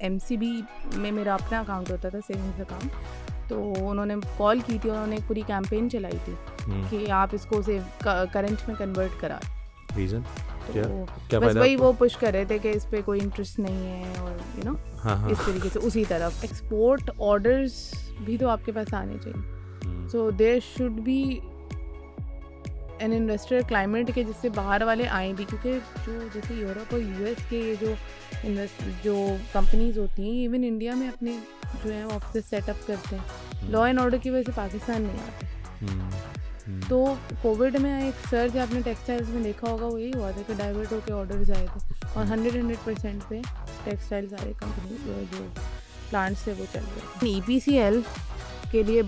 MCB में मेरा अपना अकाउंट होता था, सेविंग्स अकाउंट, तो उन्होंने कॉल की थी, उन्होंने एक पूरी कैंपेन चलाई थी कि आप इसको सेव करंट में कन्वर्ट करा। रीज़न तो क्या बस वही वो पुश कर रहे थे कि इस पे कोई इंटरेस्ट नहीं है और हाँ इस तरीके से उसी तरफ एक्सपोर्ट ऑर्डर्स भी तो आपके पास आने चाहिए। So there should be an investor climate के जिससे बाहर वाले आए भी, क्योंकि जो जैसे यूरोप और US के ये जो कंपनीज होती हैं, इवन इंडिया में अपने जो है ऑफिस सेटअप करते हैं, लॉ एंड ऑर्डर की वजह से पाकिस्तान नहीं आते। तो कोविड में एक सर्च आपने टेक्सटाइल्स में देखा होगा, वो यही हुआ था कि डाइवर्ट होकर ऑर्डर्स आए थे और 100% पे टेक्सटाइल सारे कंपनी जो प्लांट्स थे वो चल रहे। EPCL के लिए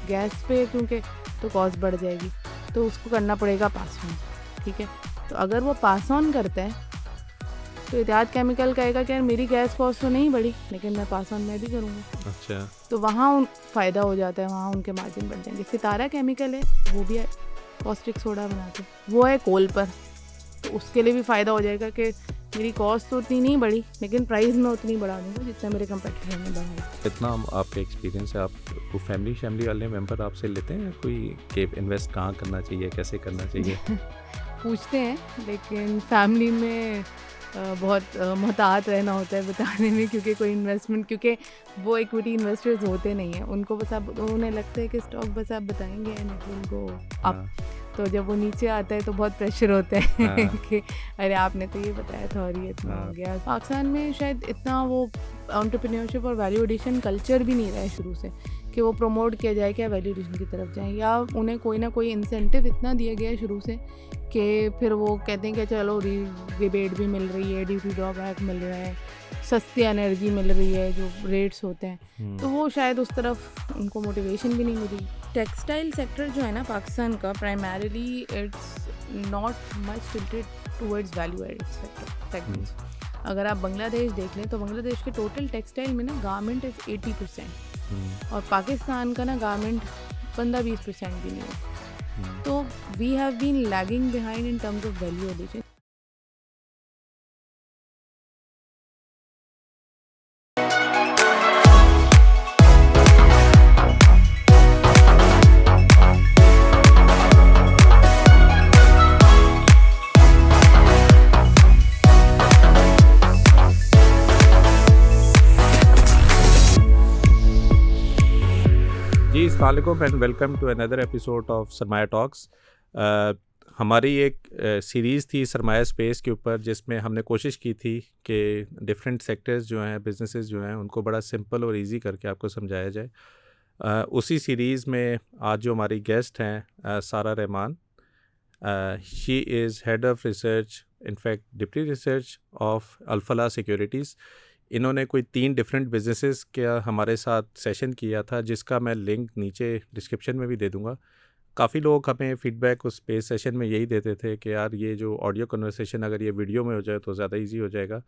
गैस पे क्योंकि तो कॉस्ट बढ़ जाएगी, तो उसको करना पड़ेगा पास ऑन, ठीक है। तो अगर वो पास ऑन करता है तो इतिहाद केमिकल कहेगा कि यार मेरी गैस कॉस्ट तो नहीं बढ़ी, लेकिन मैं पास ऑन मैं भी करूँगा। अच्छा, तो वहाँ फ़ायदा हो जाता है, वहाँ उनके मार्जिन बढ़ जाएंगे। सितारा केमिकल है, वो भी कॉस्टिक सोडा बनाते, वो है कोल पर, तो उसके लिए भी फ़ायदा हो जाएगा कि मेरी कॉस्ट तो उतनी नहीं बढ़ी, लेकिन प्राइस में उतनी बढ़ा दूँगा जितना मेरे कंपटीटर ने बढ़ाया। कितना आपका एक्सपीरियंस है, आप फैमिली वाले मेंबर आपसे लेते हैं कोई कि इन्वेस्ट कहाँ करना चाहिए, कैसे करना चाहिए? पूछते हैं, लेकिन फैमिली में बहुत मोहतात रहना होता है बताने में, क्योंकि कोई इन्वेस्टमेंट, क्योंकि वो इक्विटी इन्वेस्टर्स होते नहीं हैं, उनको बस आप उन्हें लगता है कि स्टॉक बस आप बताएंगे and it will go up. तो जब वो नीचे आता है तो बहुत प्रेशर होता है कि अरे आपने तो ये बताया था और ये इतना हो गया। पाकिस्तान में शायद इतना वो एंटरप्रेन्योरशिप और वैल्यू एडिशन कल्चर भी नहीं रहा है शुरू से कि वो प्रमोट किया जाए कि वैल्यू एडिशन की तरफ जाएं, या उन्हें कोई ना कोई इंसेंटिव इतना दिया गया है शुरू से कि फिर वो कहते हैं कि चलो रिबेट भी मिल रही है, ड्यूटी ड्रॉबैक मिल रहा है, सस्ती एनर्जी मिल रही है, जो रेट्स होते हैं, तो वो शायद उस तरफ उनको मोटिवेशन भी नहीं मिली। टेक्सटाइल सेक्टर जो है ना पाकिस्तान का, primarily it's not much tilted towards value added segments. अगर आप बांग्लादेश देख लें तो बांग्लादेश के टोटल टेक्सटाइल में ना गारमेंट इज़ 80% और पाकिस्तान का ना गारमेंट 15-20% भी नहीं है। तो we have been lagging behind in terms of value addition. अस्सलामुअलैकुम and welcome to another episode of Sarmaya talks. हमारी एक सीरीज़ थी सरमाया स्पेस के ऊपर, जिसमें हमने कोशिश की थी कि डिफरेंट सेक्टर्स जो हैं, बिजनेसेस जो हैं, उनको बड़ा सिंपल और इजी करके आपको समझाया जाए। उसी सीरीज़ में आज जो हमारी गेस्ट हैं Sara Rehman, she is head of research, in fact deputy research of Alfalah securities. इन्होंने कोई 3 डिफरेंट बिजनेसेस का हमारे साथ सेशन किया था, जिसका मैं लिंक नीचे डिस्क्रिप्शन में भी दे दूंगा। काफ़ी लोग हमें फ़ीडबैक उस स्पेस सेशन में यही देते थे कि यार ये जो ऑडियो कन्वर्सेशन अगर ये वीडियो में हो जाए तो ज़्यादा इजी हो जाएगा।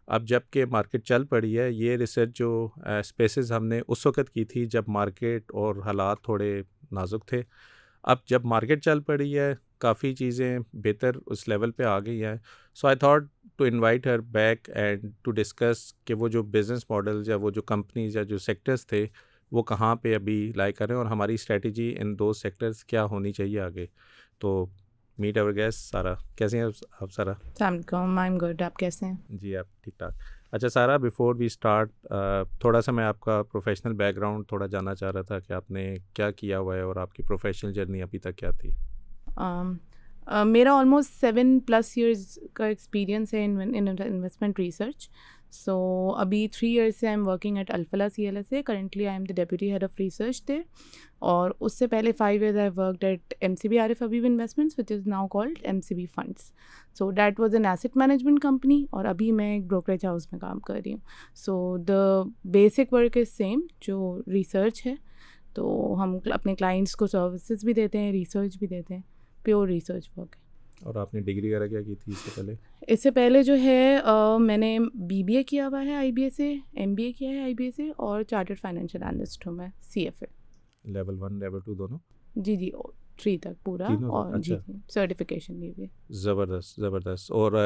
अब जब कि मार्केट चल पड़ी है, ये रिसर्च जो स्पेसेस हमने उस वक्त की थी जब मार्केट और हालात थोड़े नाजुक थे। अब जब मार्केट चल पड़ी है, काफ़ी चीज़ें बेहतर उस लेवल पे आ गई हैं, so I thought to invite her back and to discuss कि वो जो बिज़नेस मॉडल्स या वो जो कंपनीज या जो सेक्टर्स थे वो कहाँ पे अभी लाई करें और हमारी स्ट्रेटजी इन दो सेक्टर्स क्या होनी चाहिए आगे। तो मीट अवर गेस्ट सारा। कैसे हैं आप सारा? आई एम गुड, आप कैसे हैं? जी आप ठीक ठाक। अच्छा सारा, बिफोर वी स्टार्ट थोड़ा सा मैं आपका प्रोफेशनल बैकग्राउंड थोड़ा जानना चाह रहा था कि आपने क्या किया हुआ है और आपकी प्रोफेशनल जर्नी अभी तक क्या थी? मेरा ऑलमोस्ट 7+ years का एक्सपीरियंस है इन इन्वेस्टमेंट रिसर्च। सो अभी 3 years से I am working at Al-Falah CLSA। Currently I am the deputy head of research there, और उससे पहले 5 years I worked at MCB Arif Habib investments which is now called MCB funds. So that was an asset management company, और अभी मैं एक brokerage house में काम कर रही हूँ। So the basic work is same जो रिसर्च है, तो हम अपने क्लाइंट्स को सर्विसेज भी देते हैं, रिसर्च भी देते हैं, प्योर रिसर्च वर्क है। और आपने डिग्री वगैरह क्या की थी इससे पहले? इससे पहले जो है मैंने BBA किया हुआ है IBA से, MBA किया है IBA से, और चार्टर्ड फाइनेंशियल एनालिस्ट हूँ मैं, CFA। लेवल 1 लेवल 2 दोनों? जी 3 तक पूरा, तीनों और तक, जी अच्छा। जी सर्टिफिकेशन भी भी। ज़बरदस्त, ज़बरदस्त। और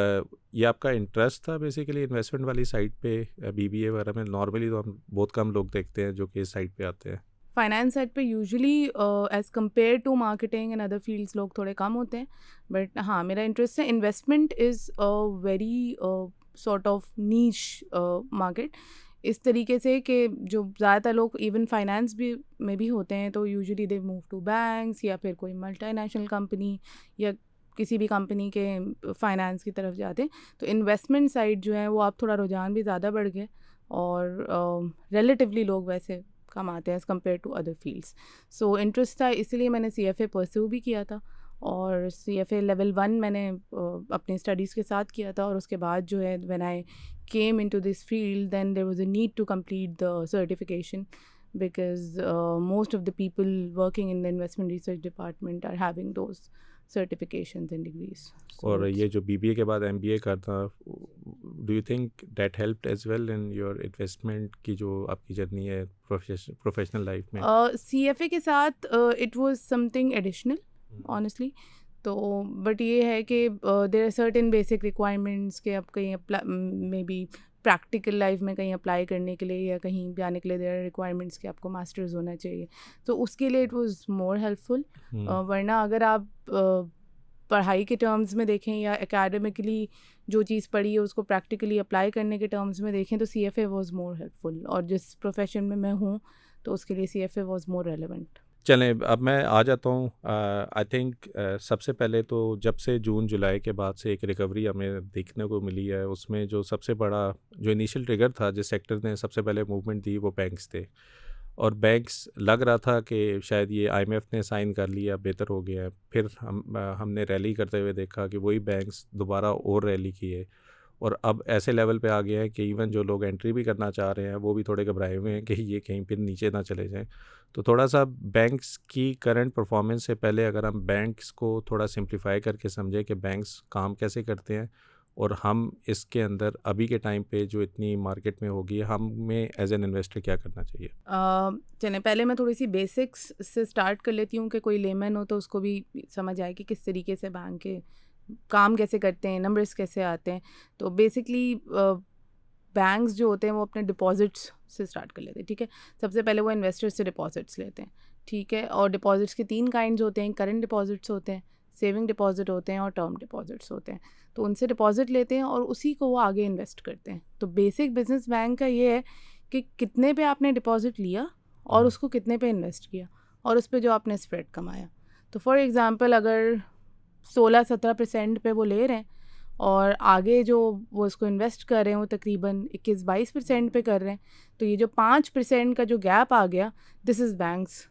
ये आपका इंटरेस्ट था बेसिकली इन्वेस्टमेंट वाली साइड पे, बीबीए वगैरह में? नॉर्मली तो हम बहुत कम लोग देखते हैं जो कि इस साइड पे आते हैं। फाइनेंस साइड पे usually as compare to marketing and other fields लोग थोड़े कम होते हैं, बट हाँ मेरा इंटरेस्ट है। Investment is a very sort of niche market, इस तरीके से कि जो ज़्यादातर लोग इवन फाइनेंस भी में भी होते हैं तो usually they move to banks या फिर कोई मल्टीनेशनल कंपनी या किसी भी कंपनी के फाइनेंस की तरफ जाते हैं। तो इन्वेस्टमेंट साइड जो है वो आप थोड़ा रुझान भी ज़्यादा बढ़ गए, और रिलेटिवली लोग वैसे कम आते हैं as compare to other fields. So interest था, इसीलिए मैंने CFA परस्यू भी किया था, और CFA लेवल 1 मैंने अपनी स्टडीज़ के साथ किया था, और उसके बाद जो है when I came into this field, then there was a need to complete the certification because most of the people working in the investment research department are having those certifications and degrees. So और it's ये जो BBA के बाद MBA करना, do you think that helped as well in your investment की जो आपकी journey है प्रोफेशनल लाइफ में? CFA के साथ it was something additional honestly. तो बट ये है कि there are certain basic requirements कि आप कहीं मे बी प्रैक्टिकल लाइफ में कहीं अप्लाई करने के लिए या कहीं जाने के लिए देर आर रिक्वायरमेंट्स कि आपको मास्टर्स होना चाहिए, तो उसके लिए इट वाज मोर हेल्पफुल। वरना अगर आप पढ़ाई के टर्म्स में देखें या एकेडमिकली जो चीज़ पढ़ी है उसको प्रैक्टिकली अप्लाई करने के टर्म्स में देखें तो CFA वाज मोर हेल्पफुल, और जिस प्रोफेशन में मैं हूँ तो उसके लिए CFA वाज मोर रेलेवेंट। चलें, अब मैं आ जाता हूँ। आई थिंक सबसे पहले तो जब से जून जुलाई के बाद से एक रिकवरी हमें देखने को मिली है, उसमें जो सबसे बड़ा जो इनिशियल ट्रिगर था जिस सेक्टर ने सबसे पहले मूवमेंट दी वो बैंक्स थे। और बैंक्स लग रहा था कि शायद ये IMF ने साइन कर लिया, बेहतर हो गया है। फिर हमने रैली करते हुए देखा कि वही बैंक्स दोबारा और रैली किए, और अब ऐसे लेवल पे आ गए हैं कि इवन जो लोग एंट्री भी करना चाह रहे हैं वो भी थोड़े घबराए हुए हैं कि ये कहीं फिर नीचे ना चले जाएं। तो थोड़ा सा बैंक्स की करंट परफॉर्मेंस से पहले अगर हम बैंक्स को थोड़ा सिंप्लीफाई करके समझें कि बैंक्स काम कैसे करते हैं, और हम इसके अंदर अभी के टाइम पे जो इतनी मार्केट में होगी, हमें एज एन इन्वेस्टर क्या करना चाहिए? चलें पहले मैं थोड़ी सी बेसिक्स से स्टार्ट कर लेती हूँ कि कोई लेमन हो तो उसको भी समझ आए कि किस तरीके से बैंक के काम कैसे करते हैं, नंबर्स कैसे आते हैं। तो बेसिकली बैंक्स जो होते हैं वो अपने डिपॉजिट्स से स्टार्ट कर लेते हैं, ठीक है। सबसे पहले वो इन्वेस्टर्स से डिपॉजिट्स लेते हैं, ठीक है। और डिपॉजिट्स के 3 काइंड्स होते हैं, करंट डिपॉजिट्स होते हैं, सेविंग डिपॉजिट होते हैं, और टर्म डिपॉजिट्स होते हैं। तो उनसे डिपॉजिट लेते हैं और उसी को वो आगे इन्वेस्ट करते हैं। तो बेसिक बिजनेस बैंक का ये है कि कितने पे आपने डिपॉजिट लिया और उसको कितने पे इन्वेस्ट किया, और उस पर जो आपने स्प्रेड कमाया। तो फॉर एग्ज़ाम्पल अगर 16-17% पे वो ले रहे हैं और आगे जो वो इसको इन्वेस्ट कर रहे हैं वो तकरीबन 21-22% पे कर रहे हैं, तो ये जो 5% का जो गैप आ गया, this is banks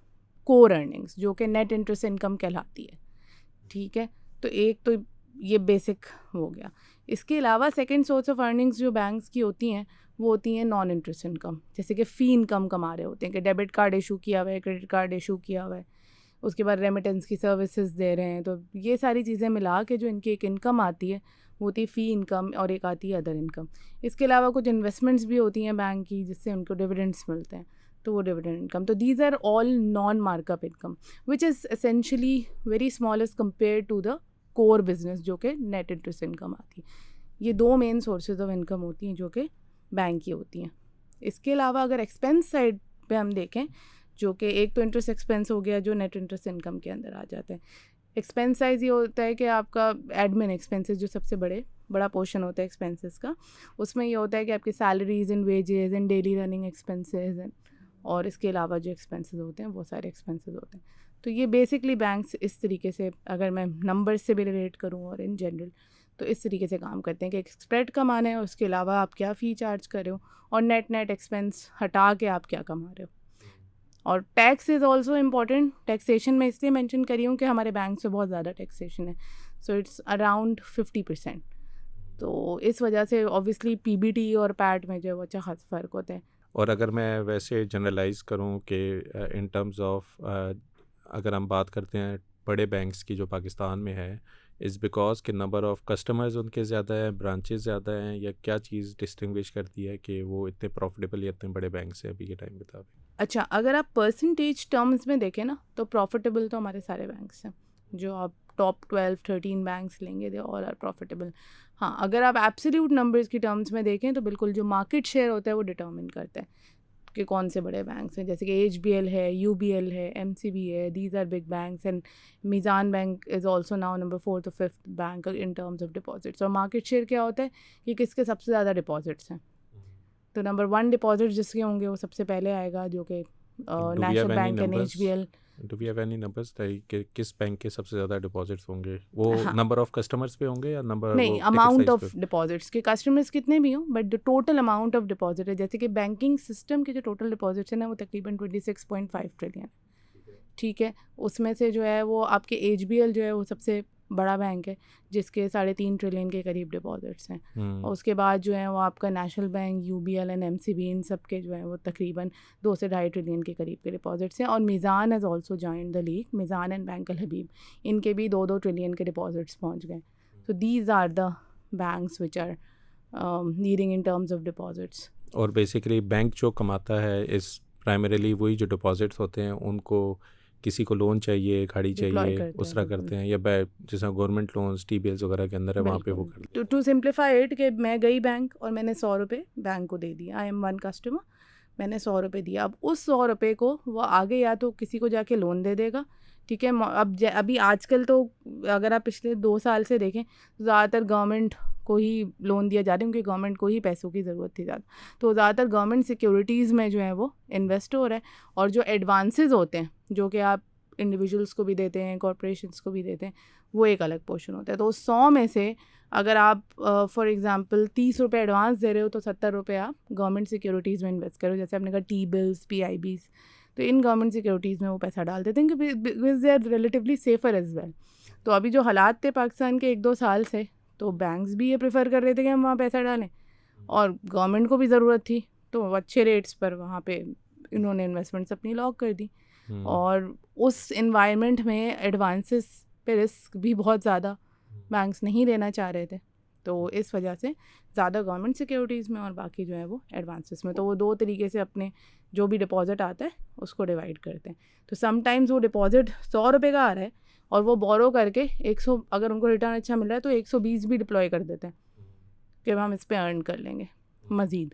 core earnings, जो कि नेट इंटरेस्ट इनकम कहलाती है, ठीक है। तो एक तो ये बेसिक हो गया। इसके अलावा सेकंड सोर्स ऑफ अर्निंग्स जो बैंक्स की होती हैं वो होती हैं नॉन इंटरेस्ट इनकम, जैसे कि फ़ी इनकम कमा रहे होते हैं कि डेबिट कार्ड इशू किया हुआ है, क्रेडिट कार्ड इशू किया हुआ है, उसके बाद रेमिटेंस की सर्विसेज दे रहे हैं। तो ये सारी चीज़ें मिला के जो इनकी एक इनकम आती है वो होती है फ़ी इनकम, और एक आती है अदर इनकम। इसके अलावा कुछ इन्वेस्टमेंट्स भी होती हैं बैंक की जिससे उनको डिविडेंड्स मिलते हैं, तो वो डिविडेंड इनकम। तो these are all non markup income which is essentially very small as compare to the core business जो कि नेट इंटरेस्ट इनकम आती है। ये 2 मेन सोर्सेज ऑफ इनकम होती हैं जो कि बैंक की होती हैं। इसके अलावा अगर एक्सपेंस साइड पे हम देखें, जो कि एक तो इंटरेस्ट एक्सपेंस हो गया जो नेट इंटरेस्ट इनकम के अंदर आ जाते हैं। एक्सपेंस साइज़ ये होता है कि आपका एडमिन एक्सपेंसेस जो सबसे बड़ा पोर्शन होता है एक्सपेंसेस का, उसमें ये होता है कि आपकी salaries and wages and daily running expenses and और इसके अलावा जो एक्सपेंसेस होते हैं वो सारे एक्सपेंसेस होते हैं। तो ये बेसिकली बैंक्स इस तरीके से, अगर मैं नंबर से भी रिलेट करूँ और इन जनरल, तो इस तरीके से काम करते हैं कि एक स्प्रेड कमाना है और उसके अलावा आप क्या फ़ी चार्ज कर रहे हो, और नेट एक्सपेंस हटा के आप क्या कमा रहे हो। और tax is also important. Taxation में इसलिए मेंशन करी हूँ कि हमारे बैंक से बहुत ज़्यादा टैक्सेशन है, सो इट्स अराउंड 50%। तो इस वजह से ऑब्वियसली PBT और पैट में जो है वो अच्छा खासा फ़र्क होता है। और अगर मैं वैसे जनरलाइज करूं कि इन टर्म्स ऑफ अगर हम बात करते हैं बड़े बैंक्स की जो पाकिस्तान में है, इज़ बिकॉज कि नंबर ऑफ कस्टमर्स उनके ज़्यादा है, ब्रांचेस ज़्यादा हैं, या क्या चीज़ डिस्टिंग्विश करती है कि वो इतने प्रॉफिटेबल या इतने बड़े बैंक से अभी के टाइम बता? अच्छा, अगर आप परसेंटेज टर्म्स में देखें ना तो प्रॉफिटेबल तो हमारे सारे बैंक्स हैं। जो आप टॉप 12-13 बैंक्स लेंगे दे ऑल आर प्रॉफिटेबल। हाँ, अगर आप एब्सोल्यूट नंबर्स की टर्म्स में देखें तो बिल्कुल जो मार्केट शेयर होता है वो डिटर्मिन करता है कि कौन से बड़े बैंक्स हैं, जैसे कि एचबीएल है, यूबीएल है, एमसीबी है, these are big banks and Meezan bank is also now number 4th और 5th bank in terms of deposits. और मार्केट शेयर क्या होता है कि किसके सबसे ज़्यादा डिपॉजिट्स हैं। तो नंबर 1 डिपॉजिट जिसके होंगे वो सबसे पहले आएगा, जो कि do we national have any bank and numbers? HBL. Do we have any numbers कि किस बैंक के सबसे ज़्यादा डिपॉजिट्स होंगे? वो हाँ, नंबर ऑफ कस्टमर्स पे होंगे या नंबर नहीं, वो टिकट अमाउंट साइज़ पे? ऑफ डिपॉजिट्स के कस्टमर्स कितने भी हों but the total amount of deposit है, जैसे कि बैंकिंग सिस्टम के जो टोटल डिपॉजिट्स हैं ना वो तकरीबन 26.5 ट्रिलियन। ठीक है, उसमें से जो है वो आपके एचबीएल जो है वो सबसे बड़ा बैंक है जिसके 3.5 ट्रिलियन के करीब डिपॉजिट्स हैं। और उसके बाद जो है वो आपका national bank, UBL and MCB, इन सब के जो है वो तकरीबन 2 से 2.5 ट्रिलियन के करीब के डिपॉजिट्स हैं। और Meezan has also joined the league, Meezan and bank Al Habib, इनके भी 2-2 ट्रिलियन के डिपॉजिट्स पहुँच गए। So these are the banks which are leading in terms of deposits. और बेसिकली बैंक जो कमाता है इस प्राइमरीली वही जो डिपॉजिट्स होते हैं उनको किसी को लोन चाहिए, गाड़ी Deploy चाहिए, करते उस हैं तरह बिल्कुल। करते हैं, या जैसा गवर्नमेंट लोन्स टी बिल्स वगैरह के अंदर है वहाँ पे वो कर बिल्कुल टू सिंप्लीफाई इट कि मैं गई बैंक और मैंने 100 रुपये बैंक को दे दिया, आई एम वन कस्टमर, मैंने 100 रुपये दिया। अब उस 100 रुपये को वो आगे या तो किसी को जाके लोन दे देगा, ठीक है। अभी आजकल तो अगर आप पिछले 2 साल से देखें तो ज़्यादातर गवर्नमेंट को ही लोन दिया जा रहा है, क्योंकि गवर्नमेंट को ही पैसों की ज़रूरत थी ज़्यादा। तो ज़्यादातर गवर्नमेंट सिक्योरिटीज़ में जो है वो इन्वेस्ट हो रहा है। और जो एडवांसेस होते हैं जो कि आप इंडिविजुअल्स को भी देते हैं, कॉरपोरेशंस को भी देते हैं, वो एक अलग पोर्शन होता है। तो उस 100 में से अगर आप फॉर एग्जांपल 30 रुपये एडवांस दे रहे हो तो 70 रुपये आप गवर्नमेंट सिक्योरिटीज़ में इन्वेस्ट करो, जैसे आपने कहा टी बिल्स, PIBs। तो इन गवर्नमेंट सिक्योरिटीज़ में वो पैसा डाल देते हैं because they are relatively safer as well. तो अभी जो हालात थे पाकिस्तान के 1-2 साल से, तो बैंक्स भी ये प्रेफर कर रहे थे कि हम वहाँ पैसा डालें, और गवर्नमेंट को भी ज़रूरत थी, तो अच्छे रेट्स पर वहाँ पे इन्होंने इन्वेस्टमेंट्स अपनी लॉक कर दी। और उस इन्वायरमेंट में एडवांसेस पे रिस्क भी बहुत ज़्यादा बैंक्स नहीं लेना चाह रहे थे, तो इस वजह से ज़्यादा गवर्नमेंट सिक्योरिटीज़ में और बाकी जो है वो एडवांसेस में। तो वो 2 तरीके से अपने जो भी डिपॉजिट आता है उसको डिवाइड करते हैं। तो समटाइम्स वो डिपॉजिट 100 रुपये का आ रहा है और वो बोरो करके 100, अगर उनको रिटर्न अच्छा मिल रहा है तो 120 भी डिप्लॉय कर देते हैं कि हम इस पर अर्न कर लेंगे मज़ीद।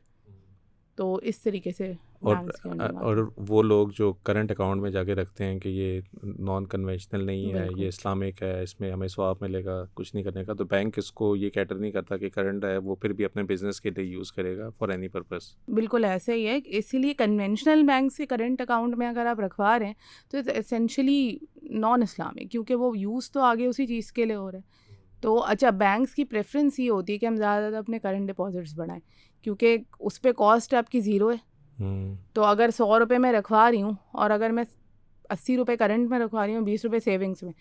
तो इस तरीके से और वो लोग जो करंट अकाउंट में जाके रखते हैं कि ये नॉन कन्वेंशनल नहीं है, ये इस्लामिक है, इसमें हमें स्वाब मिलेगा, कुछ नहीं करने का, तो बैंक इसको ये कैटर नहीं करता कि करंट है वो फिर भी अपने बिजनेस के लिए यूज़ करेगा फॉर एनी पर्पस। बिल्कुल ऐसे ही है, इसीलिए कन्वेंशनल बैंक से करंट अकाउंट में अगर आप रखवा रहे हैं तो इट्स एसेंशली नॉन इस्लामिक, क्योंकि वो यूज़ तो आगे उसी चीज़ के लिए हो रहा है। तो अच्छा, बैंक्स की प्रेफरेंस ये होती है कि हम ज़्यादा अपने करंट डिपॉजिट्स बढ़ाएं, क्योंकि उस पर कॉस्ट आपकी ज़ीरो है। तो अगर 100 रुपये में रखवा रही हूँ और अगर मैं 80 रुपये करंट में रखवा रही हूँ, 20 रुपये सेविंग्स में,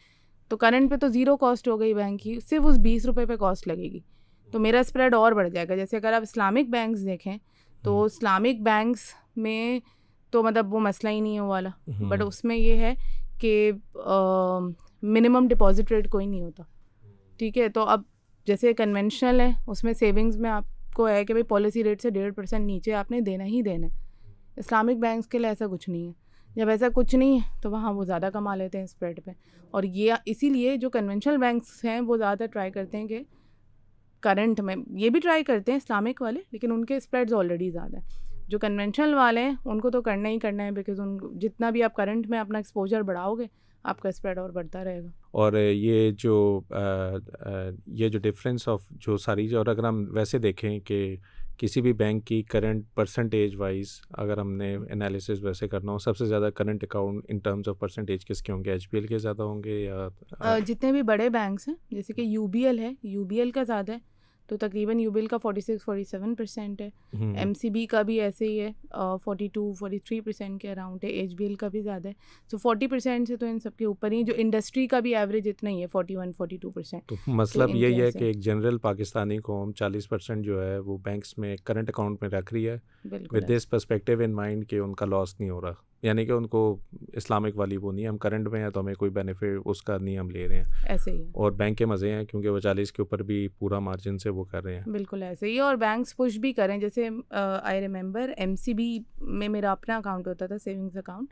तो करंट पे तो ज़ीरो कॉस्ट हो गई बैंक की, सिर्फ उस 20 रुपये पे कॉस्ट लगेगी, तो मेरा स्प्रेड और बढ़ जाएगा। जैसे अगर आप इस्लामिक बैंक्स देखें तो इस्लामिक बैंक्स में तो मतलब वो मसला ही नहीं है वो वाला, बट उसमें ये है कि मिनिमम डिपॉजिट रेट कोई नहीं होता, ठीक है। तो अब जैसे कन्वेंशनल है उसमें सेविंग्स में आपको है कि भाई पॉलिसी रेट से 1.5% नीचे आपने देना ही देना है। इस्लामिक बैंक्स के लिए ऐसा कुछ नहीं है। जब ऐसा कुछ नहीं है तो वहाँ वो ज़्यादा कमा लेते हैं स्प्रेड पे, और ये इसीलिए जो कन्वेंशनल बैंक्स हैं वो ज़्यादा ट्राई करते हैं कि करंट में, ये भी ट्राई करते हैं इस्लामिक वाले, लेकिन उनके स्प्रेड्स ऑलरेडी ज़्यादा है। जो कन्वेंशनल वाले हैं उनको तो करना ही करना है, बिकॉज उन जितना भी आप करंट में अपना एक्सपोजर बढ़ाओगे आपका स्प्रेड और बढ़ता रहेगा। और ये जो डिफरेंस ऑफ जो सारी, और अगर हम वैसे देखें कि किसी भी बैंक की करंट परसेंटेज वाइज अगर हमने एनालिसिस वैसे करना हो, सबसे ज़्यादा current account in terms of percentage किसके होंगे? एचबीएल के ज़्यादा होंगे या जितने भी बड़े बैंक्स हैं, जैसे कि यूबीएल है, यूबीएल का ज़्यादा है, तो तकरीबन यूबीएल का 46-47% है। एमसीबी का भी ऐसे ही है, 42-43% के अराउंड है। एचबीएल का भी ज़्यादा है, तो 40% से तो इन सबके ऊपर ही। जो इंडस्ट्री का भी एवरेज इतना ही है, 41-42%। तो मतलब यही है कि एक जनरल पाकिस्तानी कौम 40% जो है वो बैंक्स में करंट अकाउंट में रख रही है, with this perspective in mind कि उनका लॉस नहीं हो रहा। यानी कि उनको इस्लामिक वाली वो नहीं है, हम करंट में हैं तो हमें कोई बेनिफिट उसका नहीं हम ले रहे हैं, ऐसे ही है। और बैंक के मज़े हैं क्योंकि वो 40 के ऊपर भी पूरा मार्जिन से वो कर रहे हैं। बिल्कुल ऐसे ही है, और बैंक्स पुश भी करें। जैसे आई रिमेंबर एमसीबी में मेरा अपना अकाउंट होता था, सेविंग्स अकाउंट,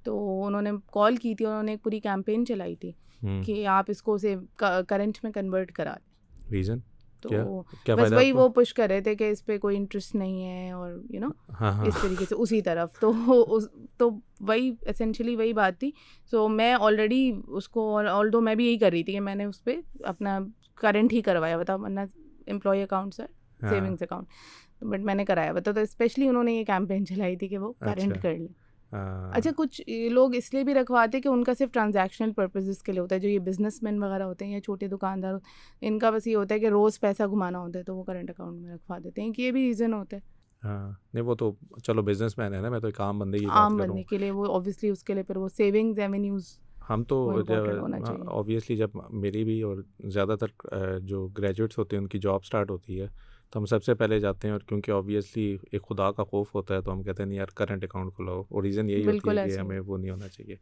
तो उन्होंने कॉल की थी और उन्होंने एक पूरी कैंपेन चलाई थी कि आप इसको सेव करंट में कन्वर्ट करा दें। रीज़न तो क्या बस फ़ायदा वही आपको? वो पुश कर रहे थे कि इस पे कोई इंटरेस्ट नहीं है, और हाँ हाँ इस तरीके से उसी तरफ तो वही एसेंशियली वही बात थी। सो मैं ऑलरेडी उसको, ऑल्दो मैं भी यही कर रही थी कि मैंने उस पर अपना करंट ही करवाया हुआ था, वरना एम्प्लॉय अकाउंट सर, हाँ, सेविंग्स अकाउंट, बट मैंने कराया हुआ था। तो स्पेशली उन्होंने ये कैंपेन चलाई थी कि वो करंट अच्छा कर ले। हाँ, अच्छा, कुछ ये लोग इसलिए भी रखवाते हैं कि उनका सिर्फ ट्रांजैक्शनल पर्पसेस के लिए होता है। जो ये बिजनेसमैन वगैरह होते हैं या छोटे दुकानदार, इनका बस ये होता है कि रोज़ पैसा घुमाना होता है, तो वो करंट अकाउंट में रखवा देते हैं, कि ये भी रीज़न होता है। हाँ नहीं वो तो चलो बिजनेसमैन है ना, मैं तो एक आम बंदे की बात आम कर रहा बनने हूँ। के लिए वो ऑब्वियसली उसके लिए फिर वो सेविंग्स एवेन्यूज़ हम तो वो इम्पोर्टेंट होना जब चाहिए। ऑब्वियसली जब मेरी भी और ज़्यादातर जो ग्रेजुएट्स होते हैं उनकी जॉब स्टार्ट होती है तो हम सबसे पहले जाते हैं, और क्योंकि ऑब्वियसली एक खुदा का खौफ होता है तो हम कहते हैं नहीं यार करंट अकाउंट खुलाओ, और रीज़न यही होती है बिल्कुल कि ऐसे ही हमें वो नहीं होना चाहिए।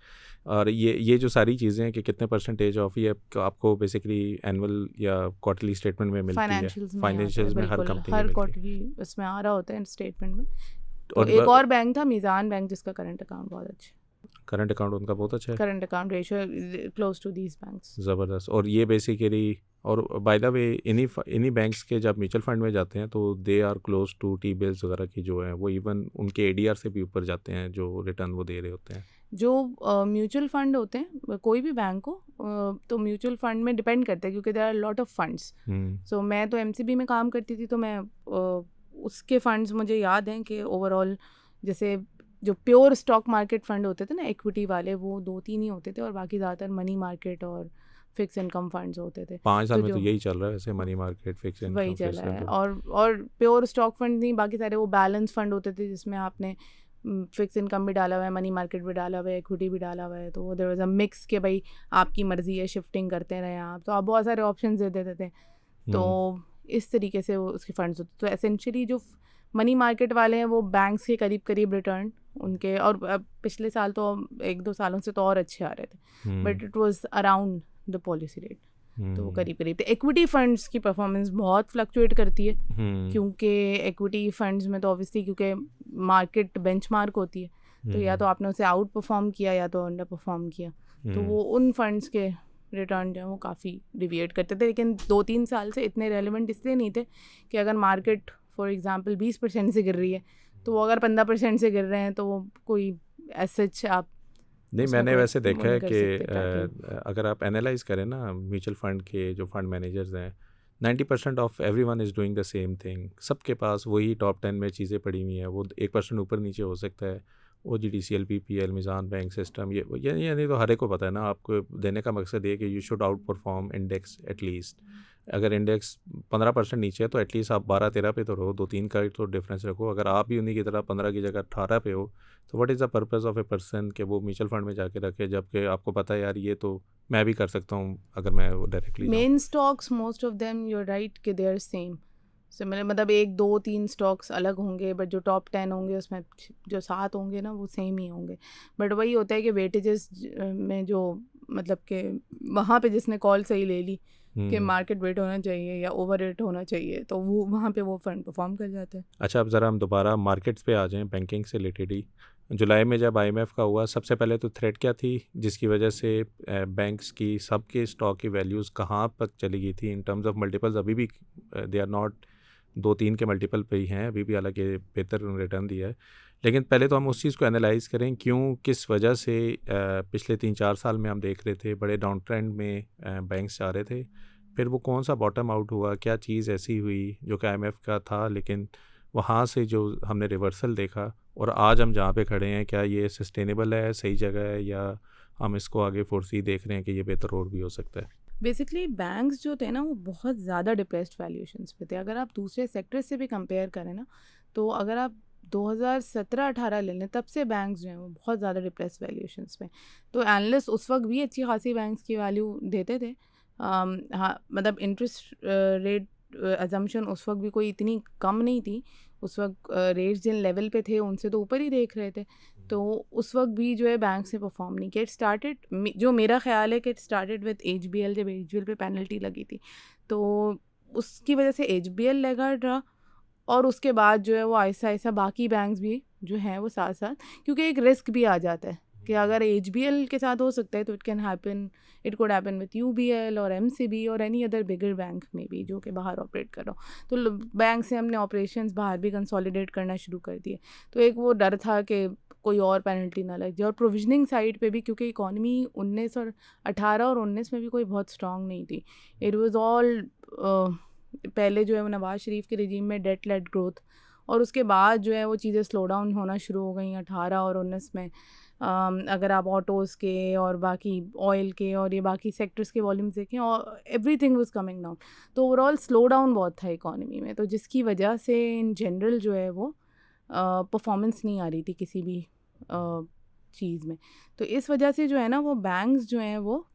और ये जो सारी चीज़ें हैं कि कितने परसेंटेज ऑफ ये आपको बेसिकली एनुअल या क्वार्टरली स्टेटमेंट में मिलती है, फाइनेंशियल्स में आता है, फाइनेंशियल्स में हर बिल्कुल कंपनी की हर मिलती है। क्वार्टरली उसमें आ रहा होता है स्टेटमेंट में। तो और एक और बैंक था, मीज़ान बैंक, जिसका करंट अकाउंट बहुत अच्छा, करंट अकाउंट उनका बहुत अच्छा है, current account ratio close to these banks. ज़बरदस्त। और ये बेसिकली, और बाय द वे इन्हीं बैंक्स के जब म्यूचुअल फंड में जाते हैं तो they are close to T bills वगैरह की जो है वो इवन उनके एडीआर से भी ऊपर जाते हैं जो रिटर्न वो दे रहे होते हैं। जो म्यूचुअल फंड होते हैं कोई भी बैंक को, तो म्यूचुअल फंड में डिपेंड करता है क्योंकि there are lot of funds. So मैं तो एमसीबी में काम करती थी, तो मैं उसके फंड्स मुझे याद हैं कि ओवरऑल जैसे जो प्योर स्टॉक मार्केट फंड होते थे ना, इक्विटी वाले, वो 2-3 ही होते थे, और बाकी ज़्यादातर मनी मार्केट और फिक्स इनकम फंड्स होते थे। 5 साल तो में तो जो यही चल रहा है वैसे, मनी मार्केट, फिक्स वही इनकम, चला फिक्स है, इनकम। और प्योर स्टॉक फंड नहीं, बाकी सारे वो बैलेंस फंड होते थे जिसमें आपने फिक्स इनकम भी डाला हुआ है, मनी मार्केट भी डाला हुआ है, इक्विटी भी डाला हुआ है। तो देयर वाज अ मिक्स के भाई आपकी मर्जी है, शिफ्टिंग करते रहे आप, तो आप बहुत सारे ऑप्शंस दे देते थे। तो इस तरीके से वो उसके फंड्स होते। तो एसेंशियली जो मनी मार्केट वाले हैं वो बैंक्स के करीब करीब रिटर्न उनके, और पिछले साल तो 1-2 सालों से तो और अच्छे आ रहे थे, but it was around the policy rate, तो वो करीब करीब थे। इक्विटी फंड्स की परफॉर्मेंस बहुत फ्लक्चुएट करती है, क्योंकि इक्विटी फंड्स में तो ऑब्वियसली क्योंकि मार्केट बेंचमार्क होती है, तो या तो आपने उसे आउट परफॉर्म किया या तो अंडर परफॉर्म किया, तो वो उन फंड्स के रिटर्न जो है वो काफ़ी डिविएट करते थे। लेकिन 2-3 साल से इतने रेलिवेंट इसलिए नहीं थे कि अगर मार्केट फॉर एग्जांपल 20% से गिर रही है, तो वो अगर 15% से गिर रहे हैं तो वो कोई सच आप नहीं, उसमें मैंने कोई वैसे वो देखा नहीं है कर कि सकते tracking। अगर आप एनालाइज करें ना म्यूचुअल फंड के जो फंड मैनेजर्स हैं, 90% of everyone is doing the same thing. सबके पास वही टॉप 10 में चीज़ें पड़ी हुई हैं, वो 1% ऊपर नीचे हो सकता है। OGDCL, PPL, मीज़ान बैंक सिस्टम, ये नहीं तो हर एक को पता है ना। आपको देने का मकसद ये कि you should out perform index at least. अगर इंडेक्स 15% नीचे है तो एटलीस्ट आप 12-13 पे तो रहो, 2-3 का तो डिफरेंस रखो। अगर आप भी उन्हीं की तरह 15 की जगह 18 पे हो, तो what is the purpose of a person कि वो म्यूचुअल फंड में जाके रखे, जबकि आपको पता है यार ये तो मैं भी कर सकता हूँ अगर मैं डायरेक्टली जाऊँ। Main stocks most of them you are right कि दे आर सेम सिमिलर, मतलब 1-2-3 स्टॉक्स अलग होंगे, बट जो टॉप 10 होंगे उसमें जो 7 होंगे ना वो सेम ही होंगे। बट वही होता है कि वेटेजेस में जो मतलब कि वहाँ पे जिसने कॉल सही ले ली कि मार्केट वेट होना चाहिए या ओवर रेट होना चाहिए, तो वो वहाँ पे वो फंड परफॉर्म कर जाते हैं। अच्छा, अब ज़रा हम दोबारा मार्केट्स पे आ जाएं, बैंकिंग से रिलेटेड ही। जुलाई में जब IMF का हुआ, सबसे पहले तो थ्रेट क्या थी जिसकी वजह से बैंक्स की सबके स्टॉक की वैल्यूज़ कहाँ तक चली गई थी इन टर्म्स ऑफ मल्टीपल्स? अभी भी दे आर नॉट 2-3 के मल्टीपल पे ही हैं अभी भी, हालांकि बेहतर रिटर्न दिया है। लेकिन पहले तो हम उस चीज़ को एनालाइज करें, क्यों किस वजह से पिछले 3-4 साल में हम देख रहे थे बड़े डाउन ट्रेंड में बैंक्स जा रहे थे। फिर वो कौन सा बॉटम आउट हुआ, क्या चीज़ ऐसी हुई जो कि IMF का था, लेकिन वहाँ से जो हमने रिवर्सल देखा और आज हम जहाँ पे खड़े हैं, क्या ये सस्टेनेबल है, सही जगह है, या हम इसको आगे फोर्सी देख रहे हैं कि ये बेहतर और भी हो सकता है? बेसिकली बैंक्स जो थे ना वो बहुत ज़्यादा डिप्रेस्ड वैल्यूएशंस पे थे। अगर आप दूसरे सेक्टर से भी कंपेयर करें ना, तो अगर आप 2017-18 ले लें, तब से बैंक्स जो हैं वो बहुत ज़्यादा डिप्रेस्ड वैल्यूएशंस पे। तो एनालिस्ट उस वक्त भी अच्छी खासी बैंक्स की वैल्यू देते थे। हाँ, मतलब इंटरेस्ट रेट अजम्पशन उस वक्त भी कोई इतनी कम नहीं थी, उस वक्त रेट्स जिन लेवल पे थे उनसे तो ऊपर ही देख रहे थे, तो उस वक्त भी जो है बैंक ने परफॉर्म नहीं किया। इट स्टार्टेड, जो मेरा ख्याल है कि इट स्टार्टेड विद HBL, जब HBL पे पेनल्टी लगी थी तो उसकी वजह से HBL लैगार्ड रहा, और उसके बाद जो है वो आहिस्ता आहिस्ता बाकी बैंक्स भी जो हैं वो साथ साथ, क्योंकि एक रिस्क भी आ जाता है कि अगर HBL के साथ हो सकता है तो it could happen with UBL और MCB और एनी अदर बिगर बैंक में भी जो कि बाहर ऑपरेट कर रहा हो। तो बैंक से हमने ऑपरेशंस बाहर भी कंसोलिडेट करना शुरू कर दिए, तो एक वो डर था कि कोई और पेनल्टी ना लग जाए। और प्रोविजनिंग साइड पे भी, क्योंकि इकॉनमी 18 और 19 में भी कोई बहुत स्ट्रॉन्ग नहीं थी, इट वाज ऑल पहले जो है वो नवाज शरीफ के रिजीम में डेट लेड ग्रोथ, और उसके बाद जो है वो चीज़ें स्लो डाउन होना शुरू हो गई 18 और 19 में। अगर आप ऑटोज़ के और बाकी ऑयल के और ये बाकी सेक्टर्स के वॉल्यूम्स देखें, और एवरीथिंग वाज कमिंग डाउन, तो ओवरऑल स्लो डाउन बहुत था इकॉनमी में, तो जिसकी वजह से इन जनरल जो है वो परफॉर्मेंस नहीं आ रही थी किसी भी चीज़ में। तो इस वजह से जो है ना वो बैंक्स जो हैं वो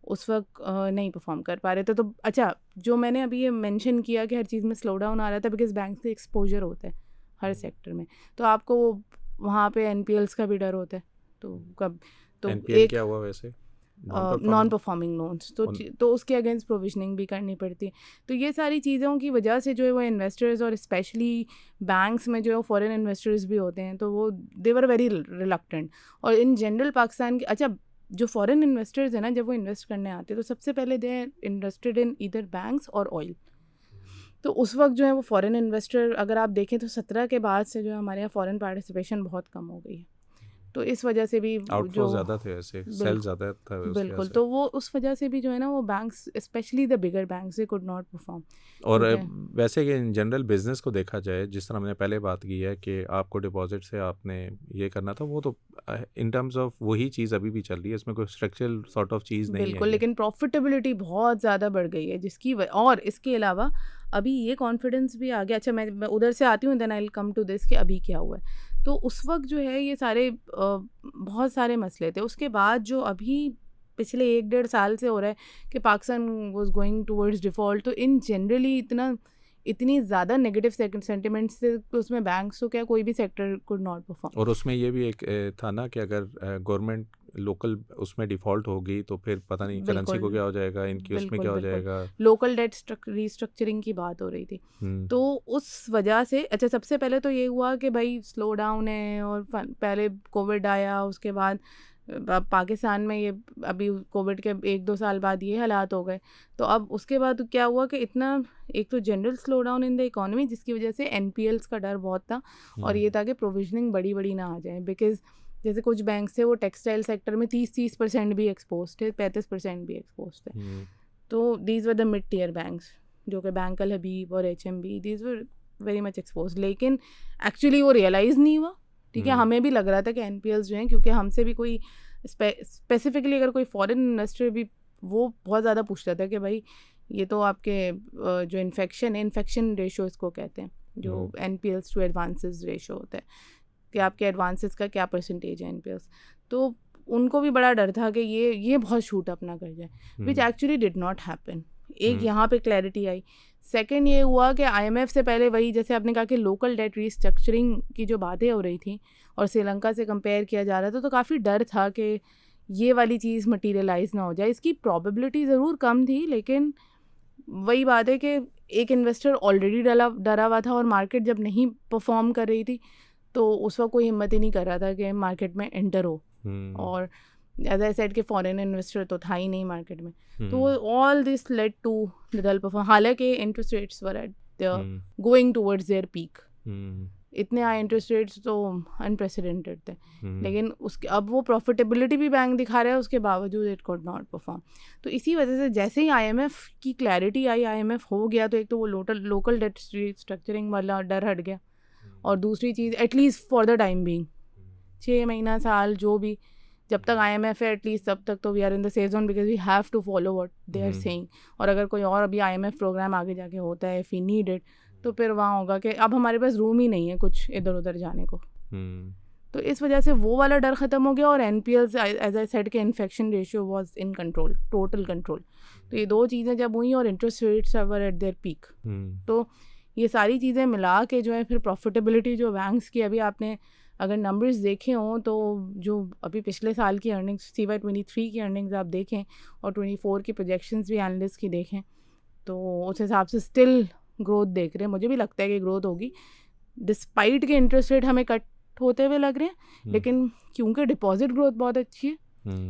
उस वक्त नहीं परफॉर्म कर पा रहे थे। तो अच्छा, जो मैंने अभी ये मेंशन किया कि हर चीज़ में स्लो डाउन आ रहा था, बिकॉज बैंक से एक्सपोजर होता है हर सेक्टर में, तो आपको वहाँ पे NPLs का भी डर होता है। तो NPL एक क्या हुआ वैसे? नॉन परफॉर्मिंग लोन्स, तो उसके अगेंस्ट प्रोविजनिंग भी करनी पड़ती है। तो ये सारी चीज़ों की वजह से जो है वो इन्वेस्टर्स, और स्पेशली बैंक्स में जो है फॉरेन इन्वेस्टर्स भी होते हैं, तो वो दे वर वेरी रिलक्टेंट। और इन जनरल पाकिस्तान के, अच्छा, जो फॉरेन इन्वेस्टर्स हैं ना, जब वो इन्वेस्ट करने आते हैं तो सबसे पहले they are interested in either banks और ऑयल। तो उस वक्त जो है वो फॉरेन इन्वेस्टर, अगर आप देखें तो 17 के बाद से जो है हमारे यहाँ फॉरेन पार्टिसिपेशन बहुत कम हो गई है, तो इस वजह से भी आउटफ्लो ज़्यादा थे, ऐसे सेल ज़्यादा था बिल्कुल, तो वो उस वजह से भी जो है ना वो banks, specially the bigger banks, they could not perform. और वैसे कि इन जनरल बिजनेस को देखा जाए, जिस तरह हमने पहले बात की है कि आपको डिपॉजिट से आपने ये करना था, वो तो इन टर्म्स ऑफ वही चीज़ अभी भी चल रही है, इसमें कोई स्ट्रक्चरल सॉर्ट ऑफ चीज़ नहीं है बिल्कुल, लेकिन प्रॉफिटेबिलिटी बहुत ज़्यादा बढ़ गई है, जिसकी और इसके अलावा अभी ये कॉन्फिडेंस भी आ गया। अच्छा, मैं उधर से आती हूँ, then I will come to this कि अभी क्या हुआ है। तो उस वक्त जो है ये सारे बहुत सारे मसले थे। उसके बाद जो अभी पिछले 1-1.5 साल से हो रहा है कि Pakistan was going towards default, तो इन जनरली इतनी ज़्यादा नेगेटिव सेंटिमेंट्स से तो उसमें बैंक्स तो क्या कोई भी सेक्टर कुड नॉट परफॉर्म। और उसमें ये भी एक था ना कि अगर गवर्नमेंट लोकल उसमें डिफ़ॉल्ट होगी तो फिर पता नहीं करेंसी को क्या हो जाएगा, इनकी उसमें क्या हो जाएगा। लोकल डेट रीस्ट्रक्चरिंग की बात हो रही थी, तो उस वजह से अच्छा, सबसे पहले तो ये हुआ कि भाई स्लो डाउन है, और पहले कोविड आया, उसके बाद पाकिस्तान में ये अभी कोविड के 1-2 साल बाद ये हालात हो गए। तो अब उसके बाद क्या हुआ कि इतना, एक तो general slow down in the economy, जिसकी वजह से NPLs का डर बहुत था, और ये था कि प्रोविजनिंग बड़ी ना आ जाए, बिकॉज जैसे कुछ बैंक से वो टेक्सटाइल सेक्टर में 30% भी एक्सपोज थे, 35% भी एक्सपोज थे। तो these were the mid tier banks, जो कि बैंक अल हबीब और HMB, these were very much expose, लेकिन एक्चुअली वो रियलाइज़ नहीं हुआ। ठीक है, हमें भी लग रहा था कि NPLs जो हैं, क्योंकि हमसे भी कोई स्पेसिफिकली अगर कोई फॉरेन इन्वेस्टर भी वो बहुत ज़्यादा पूछता था कि भाई ये तो आपके जो इन्फेक्शन रेशो इसको कहते हैं, जो NPLs टू एडवांसेस रेशो होता है, कि आपके एडवांसेस का क्या परसेंटेज है NPLs। तो उनको भी बड़ा डर था कि ये बहुत शूट अप ना कर जाए, which actually did not happen. एक यहाँ पे क्लैरिटी आई। सेकंड ये हुआ कि IMF से पहले वही, जैसे आपने कहा कि लोकल डेट रीस्ट्रक्चरिंग की जो बातें हो रही थी और श्रीलंका से कंपेयर किया जा रहा था, तो काफ़ी डर था कि ये वाली चीज़ मटीरियलाइज ना हो जाए। इसकी प्रॉबिलिटी ज़रूर कम थी, लेकिन वही बात है कि एक इन्वेस्टर ऑलरेडी डरा हुआ था, और मार्केट जब नहीं परफॉर्म कर रही थी तो उस वक्त कोई हिम्मत ही नहीं कर रहा था कि मार्केट में एंटर हो। और एज आई सेड कि फॉरेन इन्वेस्टर तो था ही नहीं मार्केट में, तो all this led to dull perform. हालांकि interest rates were at going towards their peak, इतने हाई इंटरेस्ट रेट्स तो अनप्रेसिडेंटेड थे, लेकिन उसके अब वो प्रॉफिटेबिलिटी भी बैंक दिखा रहा है, उसके बावजूद इट कुड नॉट परफॉर्म। तो इसी वजह से जैसे ही IMF की क्लैरिटी आई, IMF हो गया, तो एक तो वो लोकल डेट स्ट्रक्चरिंग वाला डर हट गया, और दूसरी चीज़ at least for the time being 6 महीना साल जो भी जब तक IMF है एटलीस्ट तब तक तो we are in the safe zone, because we have to follow what they are saying. और अगर कोई और अभी IMF प्रोग्राम आगे जाके होता है, इफ़ वी नीड इट, तो फिर वहाँ होगा कि अब हमारे पास रूम ही नहीं है कुछ इधर उधर जाने को। तो इस वजह से वो वाला डर ख़त्म हो गया, और NPLs एज आई सेड के infection ratio was in control, total control. तो ये दो चीज़ें जब हुई और interest rates were eight there peak, तो ये सारी चीज़ें मिला के जो है फिर प्रॉफिटेबिलिटी जो बैंक्स की, अभी आपने अगर नंबर्स देखे हों तो जो अभी पिछले साल की अर्निंग्स CY23 की अर्निंग्स आप देखें और 24 की प्रोजेक्शंस भी एनालिस्ट की देखें तो उस हिसाब से स्टिल ग्रोथ देख रहे हैं। मुझे भी लगता है कि ग्रोथ होगी डिस्पाइट के इंटरेस्ट रेट हमें कट होते हुए लग रहे हैं, लेकिन क्योंकि डिपॉजिट ग्रोथ बहुत अच्छी है,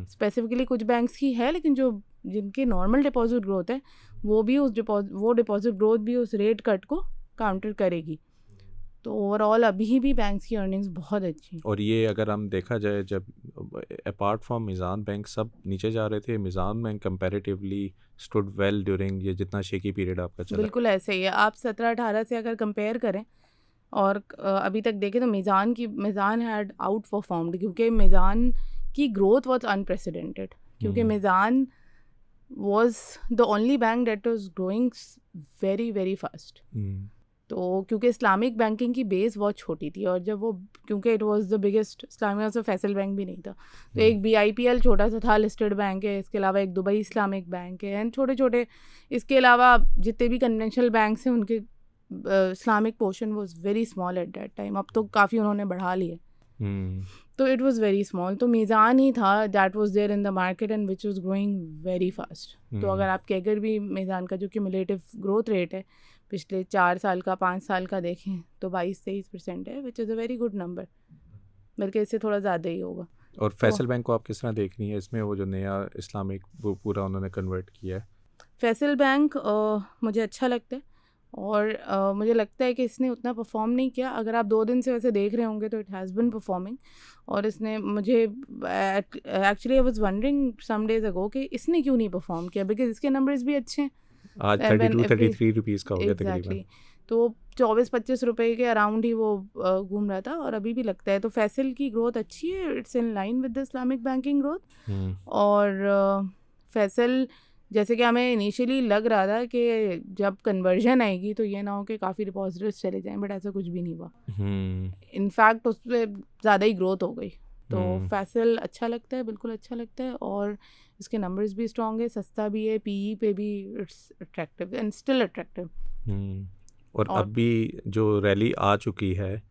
स्पेसिफिकली कुछ बैंक्स की है, लेकिन जो जिनके नॉर्मल डिपॉजिट ग्रोथ है वो डिपॉजिट ग्रोथ भी उस रेट कट को काउंटर करेगी। तो ओवरऑल अभी भी बैंक्स की अर्निंग्स बहुत अच्छी। और ये अगर हम देखा जाए, जब अपार्ट फ्रॉम मीज़ान बैंक सब नीचे जा रहे थे, Meezan bank comparatively stood well during ये जितना शेकी पीरियड आपका चला। बिल्कुल ऐसे ही है। आप 17-18 से अगर कंपेयर करें और अभी तक देखें तो मीज़ान हैड आउट परफॉर्म्ड, क्योंकि मीज़ान की ग्रोथ वॉज अनप्रेसिडेंटेड, क्योंकि Meezan was the only bank that was growing very very fast. तो क्योंकि इस्लामिक बैंकिंग की बेस बहुत छोटी थी, और जब वो क्योंकि it was the biggest Islamic से फैसल बैंक भी नहीं था, तो एक BIPL छोटा सा था लिस्टेड बैंक है, इसके अलावा एक दुबई इस्लामिक बैंक है, एंड छोटे छोटे इसके अलावा जितने भी कन्वेंशनल बैंक्स हैं उनके Islamic portion was very small at that time. अब तो काफ़ी उन्होंने बढ़ा लिए, तो इट वाज वेरी स्मॉल। तो मीज़ान ही था that was there in the market and which was growing very fast. तो अगर आप अगर भी मीज़ान का जो क्यूमुलेटिव ग्रोथ रेट है पिछले 4 साल का 5 साल का देखें तो 22-23% है, which is a very good number, बल्कि इससे थोड़ा ज़्यादा ही होगा। और फैसल बैंक को आप किस तरह देख रही हैं इसमें, वो जो नया इस्लामिक वो पूरा उन्होंने कन्वर्ट किया है? फैसल बैंक मुझे अच्छा लगता है, और मुझे लगता है कि इसने उतना परफॉर्म नहीं किया। अगर आप 2 दिन से वैसे देख रहे होंगे तो इट हैज़ बिन परफॉर्मिंग, और इसने मुझे actually I was wondering some days ago कि इसने क्यों नहीं परफॉर्म किया, बिकॉज इसके नंबर्स भी अच्छे हैं। आज 32-33 रुपीज़ का हो गया तकरीबन। तो 24-25 रुपए के अराउंड ही वो घूम रहा था, और अभी भी लगता है। तो फैसल की ग्रोथ अच्छी है, it's in line with the Islamic banking growth. और फैसल जैसे कि हमें इनिशियली लग रहा था कि जब कन्वर्जन आएगी तो ये ना हो कि काफ़ी डिपॉजिटर्स चले जाएं, बट ऐसा कुछ भी नहीं हुआ। इनफैक्ट उस पर ज़्यादा ही ग्रोथ हो गई। तो फैसल अच्छा लगता है, बिल्कुल अच्छा लगता है, और इसके नंबर्स भी स्ट्रॉन्ग है, सस्ता भी है, PE पे भी it's attractive and still attractive. और अब भी जो रैली आ चुकी है,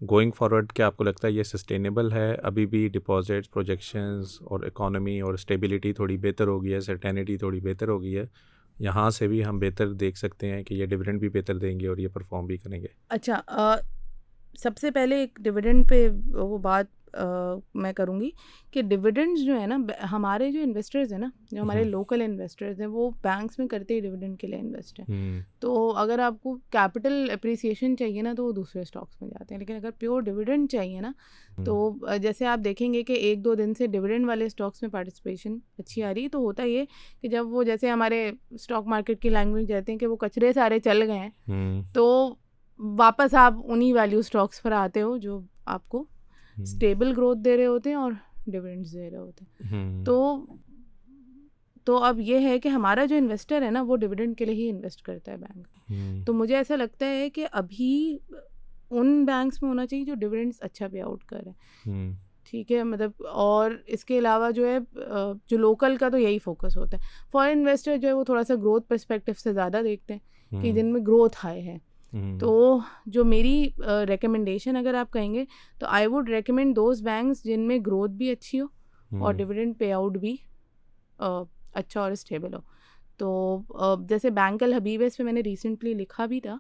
गोइंग फॉरवर्ड क्या आपको लगता है ये सस्टेनेबल है? अभी भी डिपॉजिट्स, प्रोजेक्शंस और इकोनॉमी और स्टेबिलिटी थोड़ी बेहतर हो गई है, सर्टेनिटी थोड़ी बेहतर हो गई है, यहाँ से भी हम बेहतर देख सकते हैं कि ये डिविडेंड भी बेहतर देंगे और ये परफॉर्म भी करेंगे? अच्छा, सबसे पहले एक डिविडेंड पे वो बात मैं करूँगी कि डिविडेंड्स जो है ना, हमारे जो इन्वेस्टर्स हैं ना, जो हमारे लोकल इन्वेस्टर्स हैं, वो बैंक्स में करते ही डिविडेंड के लिए इन्वेस्ट हैं। तो अगर आपको कैपिटल अप्रिसिएशन चाहिए ना तो वो दूसरे स्टॉक्स में जाते हैं, लेकिन अगर प्योर डिविडेंड चाहिए ना तो जैसे आप देखेंगे कि 1-2 दिन से डिविडेंड वाले स्टॉक्स में पार्टिसिपेशन अच्छी आ रही है। तो होता ये कि जब वो, जैसे हमारे स्टॉक मार्केट की लैंग्वेज कहते हैं कि वो कचरे सारे चल गए हैं, तो वापस आप उन्हीं वैल्यू स्टॉक्स पर आते हो जो आपको स्टेबल ग्रोथ दे रहे होते हैं और डिविडेंड्स दे रहे होते हैं। तो अब ये है कि हमारा जो इन्वेस्टर है ना वो डिविडेंड के लिए ही इन्वेस्ट करता है बैंक। तो मुझे ऐसा लगता है कि अभी उन बैंक्स में होना चाहिए जो डिविडेंड्स अच्छा पे आउट कर रहे हैं, ठीक है, मतलब। और इसके अलावा जो है जो लोकल का तो यही फोकस होता है। फॉरेन इन्वेस्टर जो है वो थोड़ा सा ग्रोथ पर्सपेक्टिव से ज़्यादा देखते हैं कि जिनमें ग्रोथ हाई है। तो जो मेरी रिकमेंडेशन अगर आप कहेंगे तो I would recommend those banks जिनमें ग्रोथ भी अच्छी हो और डिविडेंड पे आउट भी अच्छा और स्टेबल हो। तो जैसे बैंक अल हबीब है, इस पर मैंने रिसेंटली लिखा भी था,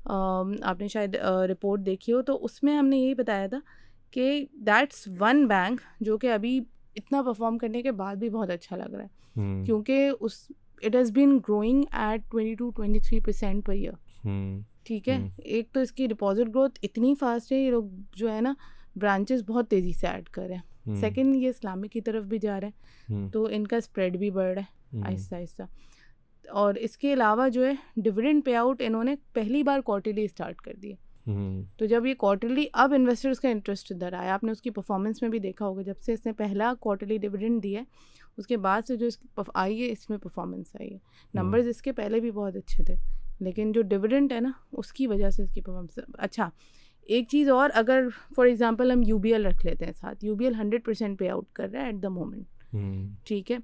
आपने शायद रिपोर्ट देखी हो, तो उसमें हमने यही बताया था कि दैट्स वन बैंक जो कि अभी इतना परफॉर्म करने के बाद भी बहुत अच्छा लग रहा है, क्योंकि उस it has been growing at 22-23% per year, ठीक है। एक तो इसकी डिपॉजिट ग्रोथ इतनी फास्ट है, ये लोग जो है ना ब्रांचेस बहुत तेज़ी से ऐड कर रहे हैं। सेकंड, ये इस्लामिक की तरफ भी जा रहे हैं, तो इनका स्प्रेड भी बढ़ रहा है आहिस्ता आहिस्ता। और इसके अलावा जो है डिविडेंड पे आउट इन्होंने पहली बार क्वार्टरली स्टार्ट कर दिया। तो जब ये क्वार्टरली, अब इन्वेस्टर्स का इंटरेस्ट इधर आया, आपने उसकी परफॉर्मेंस में भी देखा होगा, जब से इसने पहला क्वार्टरली डिविडेंड दिया है उसके बाद से जो इसकी आई है, इसमें परफॉर्मेंस आई है। नंबर्स इसके पहले भी बहुत अच्छे थे, लेकिन जो डिविडेंड है ना उसकी वजह से इसकी परफॉर्मेंस अच्छा। एक चीज़ और, अगर फॉर एग्जांपल हम UBL रख लेते हैं साथ, UBL 100% पे आउट कर रहा है एट द मोमेंट, ठीक है।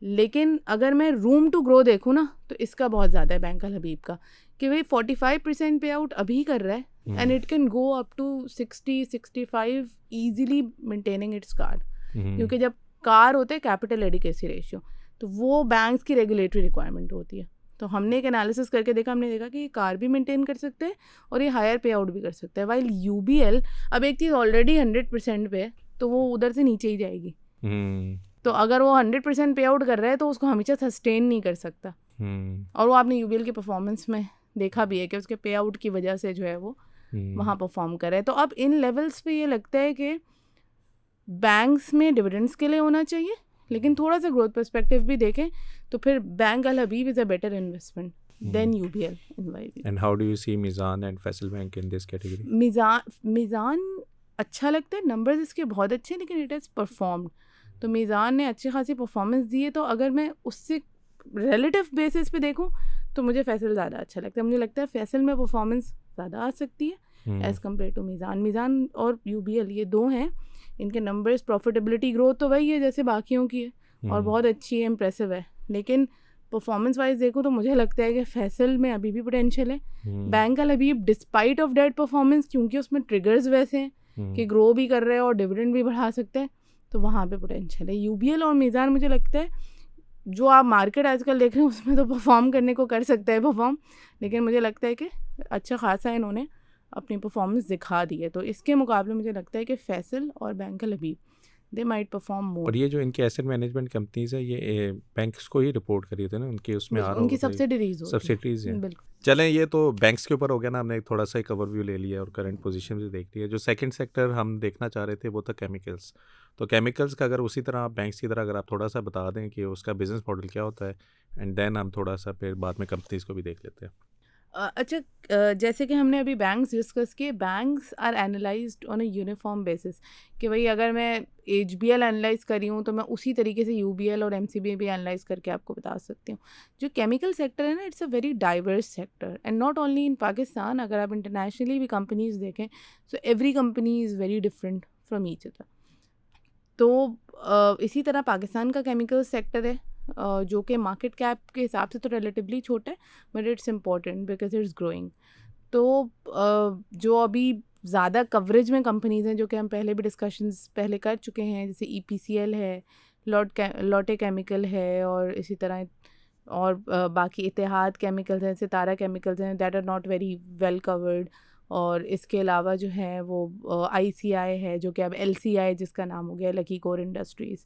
लेकिन अगर मैं रूम टू ग्रो देखूँ ना तो इसका बहुत ज़्यादा है बैंक अल हबीब का, कि भाई 45% पे आउट अभी कर रहा है and it can go up to 60-65 easily maintaining its CAR, क्योंकि जब कार होते हैं कैपिटल एडिकेसी रेशियो, तो वो बैंक्स की रेगुलेटरी रिक्वायरमेंट होती है। तो हमने एक एनालिसिस करके देखा, हमने देखा कि ये कार भी मेंटेन कर सकते हैं और ये हायर पे आउट भी कर सकते हैं। वाइल यूबीएल, अब एक चीज़ ऑलरेडी 100% पे है तो वो उधर से नीचे ही जाएगी। तो अगर वो 100% पे आउट कर रहा है तो उसको हमेशा सस्टेन नहीं कर सकता। और वो आपने यूबीएल के परफॉर्मेंस में देखा भी है कि उसके पे आउट की वजह से जो है वो वहाँ परफॉर्म कर रहा है। तो अब इन लेवल्स पे ये लगता है कि बैंक्स में डिविडेंड्स के लिए होना चाहिए, लेकिन थोड़ा सा ग्रोथ पर्सपेक्टिव भी देखें तो फिर bank Al Habib is a better investment than UBL in my view. And how do you see Meezan and Faysal bank in this category? Meezan अच्छा लगता है, नंबर्स इसके बहुत अच्छे हैं, लेकिन इट हैज़ परफॉर्म्ड। तो मिज़ान ने अच्छी खासी परफॉर्मेंस दी है, तो अगर मैं उससे रिलेटिव बेसिस पे देखूं तो मुझे फैसल ज़्यादा अच्छा लगता है। मुझे लगता है फैसल में परफॉर्मेंस ज़्यादा आ सकती है as compare to Meezan. Meezan और यूबीएल ये दो हैं, इनके नंबर्स, प्रॉफिटेबिलिटी, ग्रोथ तो वही है जैसे बाकियों की है और बहुत अच्छी है, इम्प्रेसिव है, लेकिन परफॉर्मेंस वाइज देखूँ तो मुझे लगता है कि फैसल में अभी भी पोटेंशियल है। Bank Al Habib despite of that performance, क्योंकि उसमें ट्रिगर्स वैसे हैं कि ग्रो भी कर रहे हैं और डिविडेंड भी बढ़ा सकते हैं, तो वहाँ पे पोटेंशियल है। यूबीएल और मिज़ान मुझे लगता है जो आप मार्केट आजकल देख रहे हैं उसमें तो परफॉर्म करने को कर सकता है परफॉर्म, लेकिन मुझे लगता है कि अच्छा खासा इन्होंने अपनी परफॉर्मेंस दिखा दी है। तो इसके मुकाबले मुझे लगता है कि फैसल और bank Al Habib they might perform more. और ये जो इनके एसेट मैनेजमेंट कंपनीज है ये बैंक्स को ही रिपोर्ट करी थे ना, उनकी उसमें आ रहा उनकी सब्सिडीज हैं। बिल्कुल। चलें, ये तो बैंक्स के ऊपर हो गया ना, हमने थोड़ा सा एक ओवरव्यू ले लिया और करंट पोजीशन भी देख लिया। जो सेकंड सेक्टर हम देखना चाह रहे थे वो था केमिकल्स। तो केमिकल्स का अगर उसी तरह आप बैंक्स की तरह अगर आप थोड़ा सा बता दें कि उसका बिजनेस मॉडल क्या होता है, एंड देन हम थोड़ा सा फिर बाद में कंपनीज को भी देख लेते हैं। अच्छा, जैसे कि हमने अभी बैंक्स डिस्कस किए, banks are analysed on a uniform basis, कि भाई अगर मैं एचबीएल एनालाइज करी हूँ तो मैं उसी तरीके से यूबीएल और एमसीबी भी एनालाइज करके आपको बता सकती हूँ। जो केमिकल सेक्टर है ना, it's a very diverse sector and not only in Pakistan, अगर आप इंटरनेशनली भी कंपनीज देखें so every company is very different from each other. तो इसी तरह पाकिस्तान का केमिकल सेक्टर है जो कि मार्केट कैप के हिसाब से तो रिलेटिवली छोटा है, but it's important because it's growing. तो जो अभी ज़्यादा कवरेज में कंपनीज़ हैं, जो कि हम पहले भी डिस्कशंस पहले कर चुके हैं, जैसे ईपीसीएल है, लॉटे केमिकल है, और इसी तरह और बाकी इतिहाद केमिकल्स हैं, सितारा केमिकल्स हैं, that are not very well covered. और इसके अलावा जो है वो आईसीआई है, जो कि अब एलसीआई जिसका नाम हो गया, लकी कोर इंडस्ट्रीज़।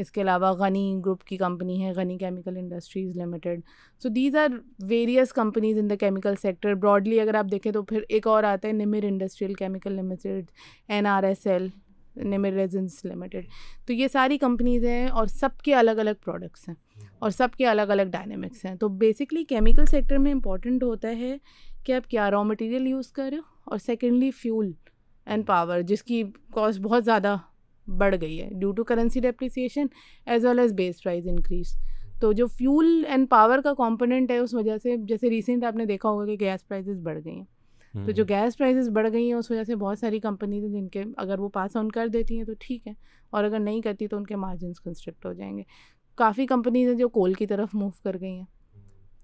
इसके अलावा गनी ग्रुप की कंपनी है, Ghani chemical industries limited. So these are various companies in the chemical sector. Broadly अगर आप देखें तो फिर एक और आता है Nimir industrial chemical limited, NRSL, Nimir resins limited. तो ये सारी कंपनीज़ हैं और सबके अलग अलग प्रोडक्ट्स हैं और सबके अलग अलग डायनेमिक्स हैं। तो बेसिकली केमिकल सेक्टर में इम्पॉर्टेंट होता है कि आप क्या रॉ मटेरियल यूज़ कर रहे हो, और सेकेंडली फ्यूल एंड पावर, जिसकी कॉस्ट बहुत ज़्यादा बढ़ गई है due to currency depreciation as well as base price increase. तो जो फ्यूल एंड पावर का कंपोनेंट है, उस वजह से जैसे रिसेंट आपने देखा होगा कि गैस प्राइसेस बढ़ गई हैं। तो जो गैस प्राइसेस बढ़ गई हैं उस वजह से बहुत सारी कंपनीज हैं जिनके अगर वो पास ऑन कर देती हैं तो ठीक है, और अगर नहीं करती तो उनके मार्जिन कंस्ट्रक्ट हो जाएंगे। काफ़ी कंपनीज हैं जो कोल की तरफ मूव कर गई हैं।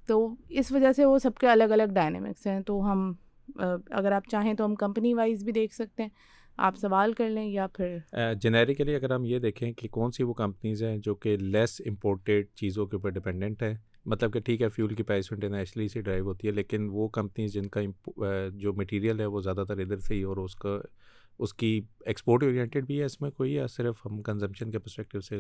तो इस वजह से वो सबके अलग अलग डायनेमिक्स हैं। तो हम अगर आप चाहें तो हम कंपनी वाइज भी देख सकते हैं, आप सवाल कर लें, या फिर जेनेरिकली अगर हम ये देखें कि कौन सी वो कंपनीज़ हैं जो कि लेस इम्पोर्टेड चीज़ों के ऊपर डिपेंडेंट है, मतलब कि ठीक है फ्यूल की प्राइस इंटरनेशनली से ड्राइव होती है, लेकिन वो कंपनीज जिनका जो मटेरियल है वो ज़्यादातर इधर से ही, और उसकी एक्सपोर्ट ओरिएंटेड भी है इसमें कोई, या सिर्फ हम कंजम्पशन के पर्सपेक्टिव से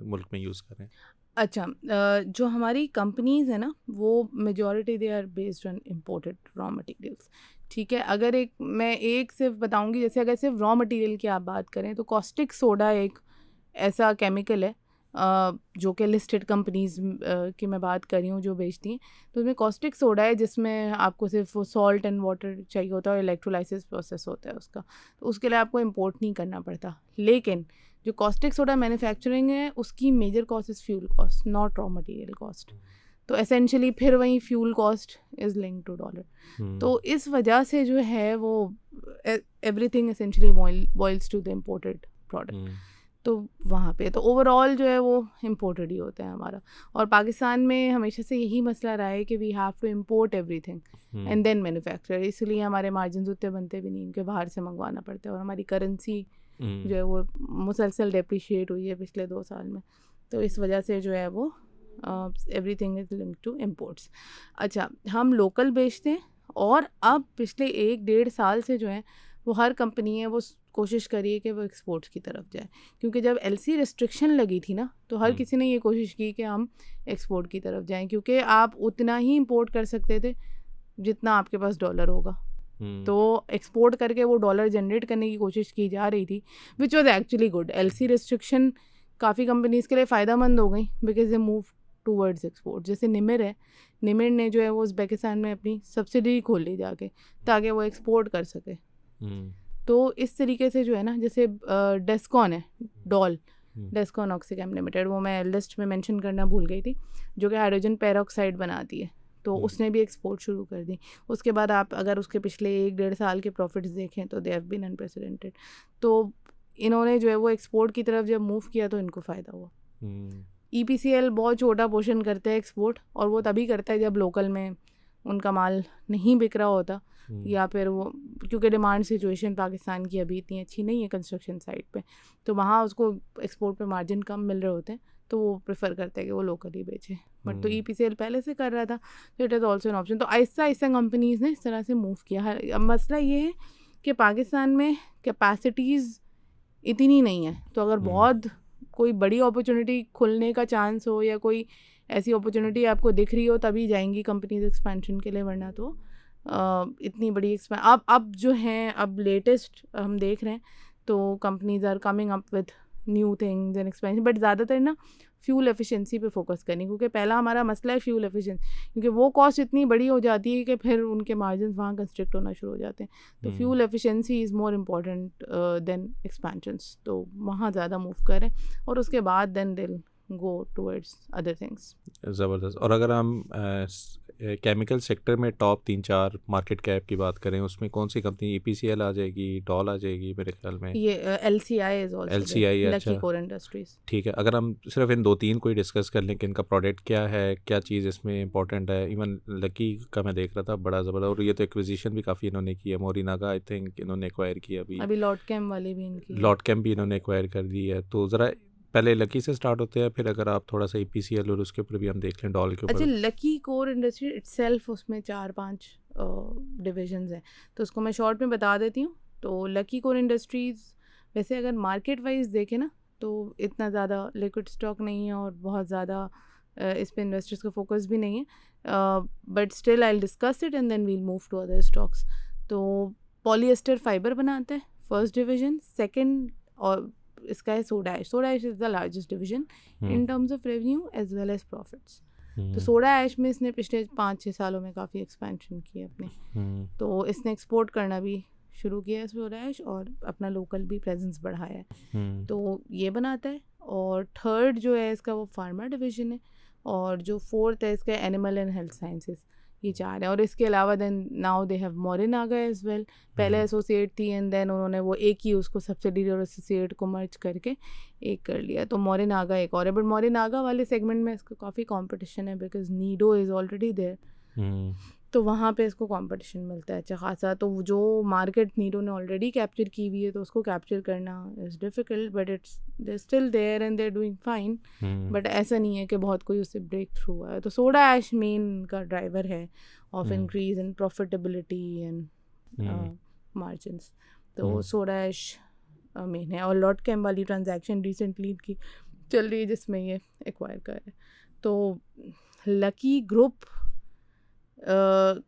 मुल्क में यूज़ करें? अच्छा, जो हमारी कंपनीज़ है ना, वो majority they are based on imported raw materials. ठीक है, अगर मैं एक सिर्फ बताऊंगी, जैसे अगर सिर्फ रॉ मटेरियल की आप बात करें तो कॉस्टिक सोडा एक ऐसा केमिकल है जो कि लिस्टेड कंपनीज़ की मैं बात कर रही हूँ जो बेचती हैं। तो उसमें कॉस्टिक सोडा है जिसमें आपको सिर्फ वो सॉल्ट एंड वाटर चाहिए होता है और इलेक्ट्रोलाइसिस प्रोसेस होता है उसका, तो उसके लिए आपको इम्पोर्ट नहीं करना पड़ता। लेकिन जो कॉस्टिक सोडा मैन्युफैक्चरिंग है उसकी major cost is fuel cost, not raw material cost. तो एसेंशली फिर वही fuel cost is linked to dollar. तो इस वजह से जो है वो everything essentially boils to the imported product. तो वहाँ पे तो ओवरऑल जो है वो इम्पोर्टेड ही होता है हमारा। और पाकिस्तान में हमेशा से यही मसला रहा है कि we have to import everything and then manufacture, इसलिए हमारे मार्जिन उतने बनते भी नहीं, उनके बाहर से मंगवाना पड़ता है। और हमारी करेंसी जो है वो मुसलसल डेप्रिशिएट हुई है पिछले 2 साल में, तो इस वजह से जो है वो everything is linked to imports. अच्छा, हम लोकल बेचते हैं, और अब पिछले 1-1.5 साल से जो है वो हर कंपनी है वो कोशिश करी है कि वो एक्सपोर्ट्स की तरफ जाए, क्योंकि जब एलसी रिस्ट्रिक्शन लगी थी ना, तो हर किसी ने ये कोशिश की कि हम एक्सपोर्ट की तरफ जाएं, क्योंकि आप उतना ही इंपोर्ट कर सकते थे जितना आपके पास डॉलर होगा। तो एक्सपोर्ट करके वो डॉलर जनरेट करने की कोशिश की जा रही थी, which was actually good. LC restriction काफ़ी कंपनीज़ के लिए फ़ायदेमंद हो गई because they move towards export. जैसे निमिर है, निमिर ने जो है वो उज़्बेकिस्तान में अपनी सब्सिडरी खोल ली जाके, ताकि वो एक्सपोर्ट कर सके। तो इस तरीके से जो है ना, जैसे डेस्कॉन है, डॉल डेस्कॉन ऑक्सीकेम लिमिटेड, वो मैं लिस्ट में मेंशन करना भूल गई थी, जो कि हाइड्रोजन पेरोक्साइड बनाती है, तो उसने भी एक्सपोर्ट शुरू कर दी। उसके बाद आप अगर उसके पिछले 1-1.5 साल के प्रॉफिट्स देखें तो दे हैव बीन अनप्रेसिडेंटेड। तो इन्होंने जो है वो एक्सपोर्ट की तरफ जब मूव किया तो इनको फ़ायदा हुआ। EPCL बहुत छोटा पोर्शन करता है एक्सपोर्ट, और वो तभी करता है जब लोकल में उनका माल नहीं बिक रहा होता, या फिर वो क्योंकि डिमांड सिचुएशन पाकिस्तान की अभी इतनी अच्छी नहीं है कंस्ट्रक्शन साइट पे, तो वहाँ उसको एक्सपोर्ट पे मार्जिन कम मिल रहे होते हैं, तो वो प्रेफर करते हैं कि वो लोकल ही बेचे। बट तो EPCL पहले से कर रहा था, तो it is also an option. तो आहिस्ता आहिस्ता कंपनीज़ ने इस तरह से मूव किया है। अब मसला ये है कि पाकिस्तान में कैपेसिटीज़ इतनी नहीं है, तो अगर बहुत कोई बड़ी अपॉर्चुनिटी खुलने का चांस हो, या कोई ऐसी अपॉर्चुनिटी आपको दिख रही हो, तभी जाएंगी कंपनीज एक्सपेंशन के लिए, वरना तो इतनी बड़ी अब जो हैं, अब लेटेस्ट हम देख रहे हैं, तो companies are coming up with new things and expansion, but ज़्यादातर ना फ्यूल एफिशिएंसी पे फोकस करनी, क्योंकि पहला हमारा मसला है फ्यूल एफिशिएंसी, क्योंकि वो कॉस्ट इतनी बड़ी हो जाती है कि फिर उनके मार्जिन वहाँ कंस्ट्रिक्ट होना शुरू हो जाते हैं। तो fuel efficiency is more important than expansions, तो वहाँ ज़्यादा मूव करें, और उसके बाद देन दिल गो टूवर्ड्स अदर थिंग्स। ज़बरदस्त। और अगर हम केमिकल सेक्टर में टॉप 3-4 मार्केट कैप की बात करें, उसमें कौन सी कंपनी? EPCL आ जाएगी, डॉल आ जाएगी मेरे ख्याल में, ये LCI is also LCI, lucky core industries. ठीक है। अगर हम सिर्फ इन 2-3 कोई डिस्कस कर लें कि इनका प्रोडक्ट क्या है, क्या चीज़ इसमें इंपॉर्टेंट है। इवन लकी का मैं देख रहा था, बड़ा ज़बरदस्त, और ये तो एक्विजिशन भी काफ़ी इन्होंने की है। मोरिनागा आई थिंक इन्होंने एक्वायर की है अभी लॉटकेम वाली भी इनकी, लॉटकेम भी इन्होंने एक्वायर कर दी है। तो ज़रा पहले लकी से स्टार्ट होते हैं, फिर अगर आप थोड़ा सा EPCL और उसके ऊपर भी हम देख लें, डॉल के ऊपर। अच्छा, लकी कोर इंडस्ट्री इटसेल्फ, उसमें 4-5 डिविजन्स हैं, तो उसको मैं शॉर्ट में बता देती हूँ। तो लकी कोर इंडस्ट्रीज़ वैसे अगर मार्केट वाइज देखें ना, तो इतना ज़्यादा लिक्विड स्टॉक नहीं है, और बहुत ज़्यादा इस पे इन्वेस्टर्स का फोकस भी नहीं है, but still I will discuss it and then we'll move to other stocks. तो पॉलिएस्टर फाइबर बनाते हैं फर्स्ट डिवीजन, सेकंड और इसका है soda ash. Soda ash is the largest division in terms of revenue as well as profits. तो soda ash में इसने पिछले 5-6 सालों में काफ़ी एक्सपेंशन की है अपने, तो इसने एक्सपोर्ट करना भी शुरू किया है सोडा ऐश, और अपना लोकल भी प्रेजेंस बढ़ाया है, तो ये बनाता है। और थर्ड जो है इसका वो फार्मा डिवीजन है, और जो फोर्थ है इसका एनिमल एंड हेल्थ साइंसेस। ये 4 है, और इसके अलावा then now they have Morinaga as well. पहले एसोसिएट थी, एंड देन उन्होंने वो एक ही उसको सब्सिडरी और एसोसिएट को मर्ज करके एक कर लिया, तो मोरिनागा एक और है। बट मोरिनागा वाले सेगमेंट में इसका काफ़ी कंपटीशन है, because Nido is already there, तो वहाँ पे इसको कंपटीशन मिलता है अच्छा खासा। तो जो मार्केट नीडो ने ऑलरेडी कैप्चर की हुई है, तो उसको कैप्चर करना is difficult, but it's they still there and they are doing fine. But ऐसा नहीं है कि बहुत कोई उससे ब्रेक थ्रू हुआ है। तो सोडा ऐश मेन का ड्राइवर है of increase in profitability and margins, तो सोडा ऐश मेन है। और लॉटकेम वाली ट्रांजैक्शन रिसेंटली इनकी चल रही है, जिसमें ये एक्वायर कर है। तो लकी ग्रुप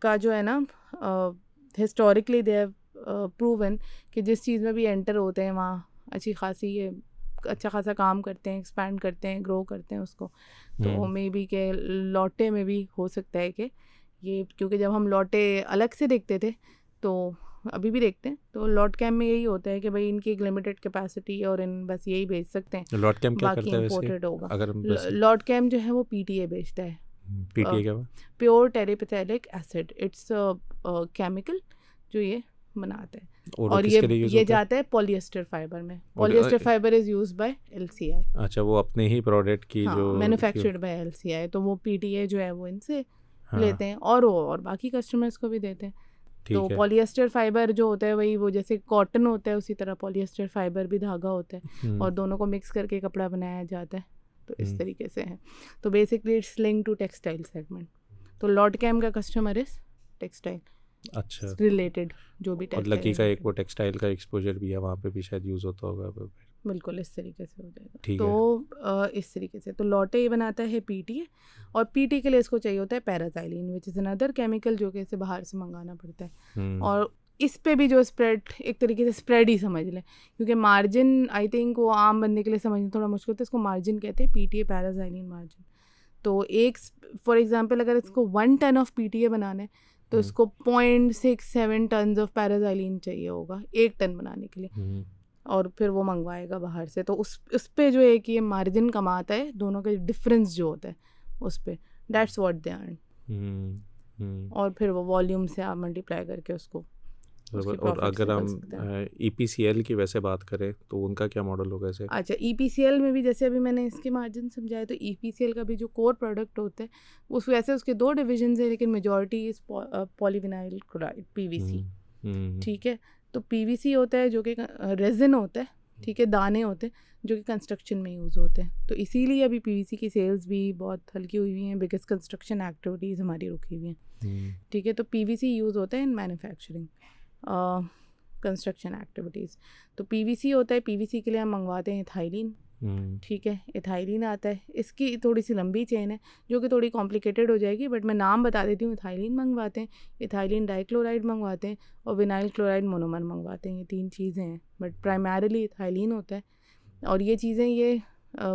का जो है ना, हिस्टोरिकली दे हैव प्रूवन कि जिस चीज़ में भी एंटर होते हैं वहाँ अच्छी खासी ये अच्छा खासा काम करते हैं, एक्सपैंड करते हैं, ग्रो करते हैं उसको। तो मे बी के लॉटे में भी हो सकता है कि ये, क्योंकि जब हम लॉटे अलग से देखते थे, तो अभी भी देखते हैं, तो लॉट कैम में यही होता है कि भाई इनकी एक लिमिटेड कैपेसिटी, और इन बस यही बेच सकते हैं, लॉट कैम क्या बाकी करता है इम्पोर्टेड होगा। अगर लॉट कैम जो है वो PTA बेचता है, PTA क्या हुआ? Pure terephthalic acid. It's chemical जो ये बनाते हैं। और किसके लिए यूज़ ये होता है? जाता है पॉलिएस्टर फाइबर में। Polyester fibre is used by LCI। अच्छा, वो अपने ही प्रोडक्ट की हाँ, जो मैन्युफैक्चर्ड बाय LCI, तो वो PTA जो है वो इनसे हाँ लेते हैं और बाकी कस्टमर्स को भी देते हैं। तो ठीक है। पॉलिएस्टर फाइबर जो होता है वही वो जैसे कॉटन होता है उसी तरह पॉलिएस्टर फाइबर भी धागा होता है और दोनों को मिक्स करके कपड़ा बनाया जाता है। तो इस तरीके से है। तो basically it's link to textile segment. तो लॉट कैम का कस्टमर इज टेक्सटाइल अच्छा, रिलेटेड जो भी और लकी का टेक्सटाइल। एक वो टेक्सटाइल का एक्सपोजर भी है, वहाँ पे भी शायद यूज़ होता होगा। बिल्कुल इस तरीके से हो जाएगा। ठीक तो इस तरीके से तो लॉटे ये बनाता है PTA, और PT के लिए इसको चाहिए होता है पैराजाइलिन विच इज़ अनदर केमिकल जो कि इसे बाहर से मंगाना पड़ता है। और इस पे भी जो स्प्रेड, एक तरीके से स्प्रेड ही समझ लें, क्योंकि मार्जिन आई थिंक वो आम बंदे के लिए समझना थोड़ा मुश्किल होता है। इसको मार्जिन कहते हैं, PTA पैराजाइलिन मार्जिन। तो एक फॉर एग्जांपल अगर इसको 1 टन ऑफ PTA बनाना है तो इसको 0.67 टन ऑफ पैराजाइलिन चाहिए होगा 1 टन बनाने के लिए, और फिर वो मंगवाएगा बाहर से। तो उस पे जो है कि ये मार्जिन कमाता है, दोनों के डिफरेंस जो होता है उस पे, दैट्स व्हाट दे अर्न। और फिर वो वॉल्यूम से आप मल्टीप्लाई करके उसको उसकी और प्रॉफिट अगर निकल हम सकते हैं। EPCL की वैसे बात करें तो उनका क्या मॉडल होगा ऐसे? अच्छा, EPCL में भी जैसे अभी मैंने इसके मार्जिन समझाया, तो EPCL का भी जो कोर प्रोडक्ट होता है उस वैसे उसके 2 डिविजन है, लेकिन majority is polyvinyl chloride PVC। ठीक है, तो PVC होता है जो कि रेजिन होता है, ठीक है, दाने होते हैं जो कि कंस्ट्रक्शन में यूज़ होते हैं। तो इसीलिए अभी PVC की सेल्स भी बहुत हल्की हुई हुई हैं, बिकॉज कंस्ट्रक्शन एक्टिविटीज़ हमारी रुकी हुई हैं। ठीक है, तो PVC यूज़ होता है इन मैन्युफैक्चरिंग कंस्ट्रक्शन एक्टिविटीज़। तो PVC होता है, PVC के लिए हम मंगवाते हैं इथाइलिन। ठीक है, इथाइलिन आता है, इसकी थोड़ी सी लंबी चेन है जो कि थोड़ी कॉम्प्लिकेटेड हो जाएगी, बट मैं नाम बता देती हूँ। इथाइलिन मंगवाते हैं, इथाइलिन डाइक्लोराइड मंगवाते हैं, और विनाइल क्लोराइड मोनोमर मंगवाते हैं। ये 3 चीज़ें हैं, बट प्राइमरीली इथाइलिन होता है। और ये चीज़ें ये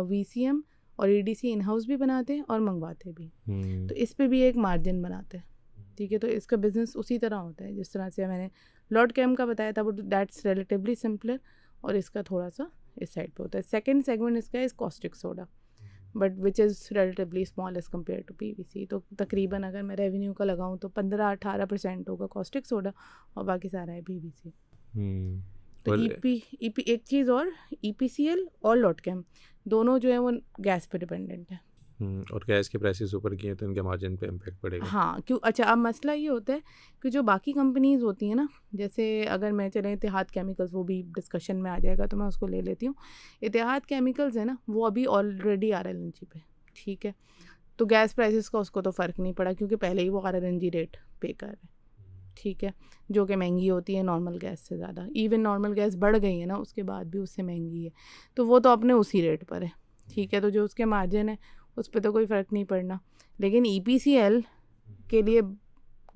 VCM और EDC इन हाउस भी बनाते हैं और मंगवाते भी। तो इस पर भी एक मार्जिन बनाते हैं। ठीक है, तो इसका बिजनेस उसी तरह होता है जिस तरह से मैंने लॉट कैम का बताया था, बट दैट्स रिलेटिवली सिंपलर, और इसका थोड़ा सा इस साइड पे होता है। सेकंड सेगमेंट इसका is caustic soda, but which is relatively small as compare to PVC। तो तकरीबन अगर मैं रेवेन्यू का लगाऊं तो 15-18% होगा कॉस्टिक सोडा, और बाकी सारा है PVC। तो EP एक चीज़ और, EPCL और लॉट कैम दोनों जो है वो गैस पे डिपेंडेंट है। और गैस के प्राइसेस ऊपर किए तो इनके मार्जिन पे इम्पैक्ट पड़ेगा। हाँ, क्यों? अच्छा, अब मसला ये होता है कि जो बाकी कंपनीज़ होती हैं ना, जैसे अगर मैं चले इतिहाद केमिकल्स, वो भी डिस्कशन में आ जाएगा तो मैं उसको ले लेती हूँ। इतिहाद केमिकल्स है ना, वो अभी ऑलरेडी RLNG पे, ठीक है, तो गैस प्राइसेस का उसको तो फ़र्क नहीं पड़ा, क्योंकि पहले ही वो RLNG रेट पे कर रहे हैं। ठीक है, जो कि महंगी होती है नॉर्मल गैस से ज़्यादा। इवन नॉर्मल गैस बढ़ गई है ना, उसके बाद भी उससे महंगी है, तो वो तो अपने उसी रेट पर है। ठीक है, तो जो उसके मार्जिन है उस पर तो कोई फ़र्क नहीं पड़ना। लेकिन EPCL के लिए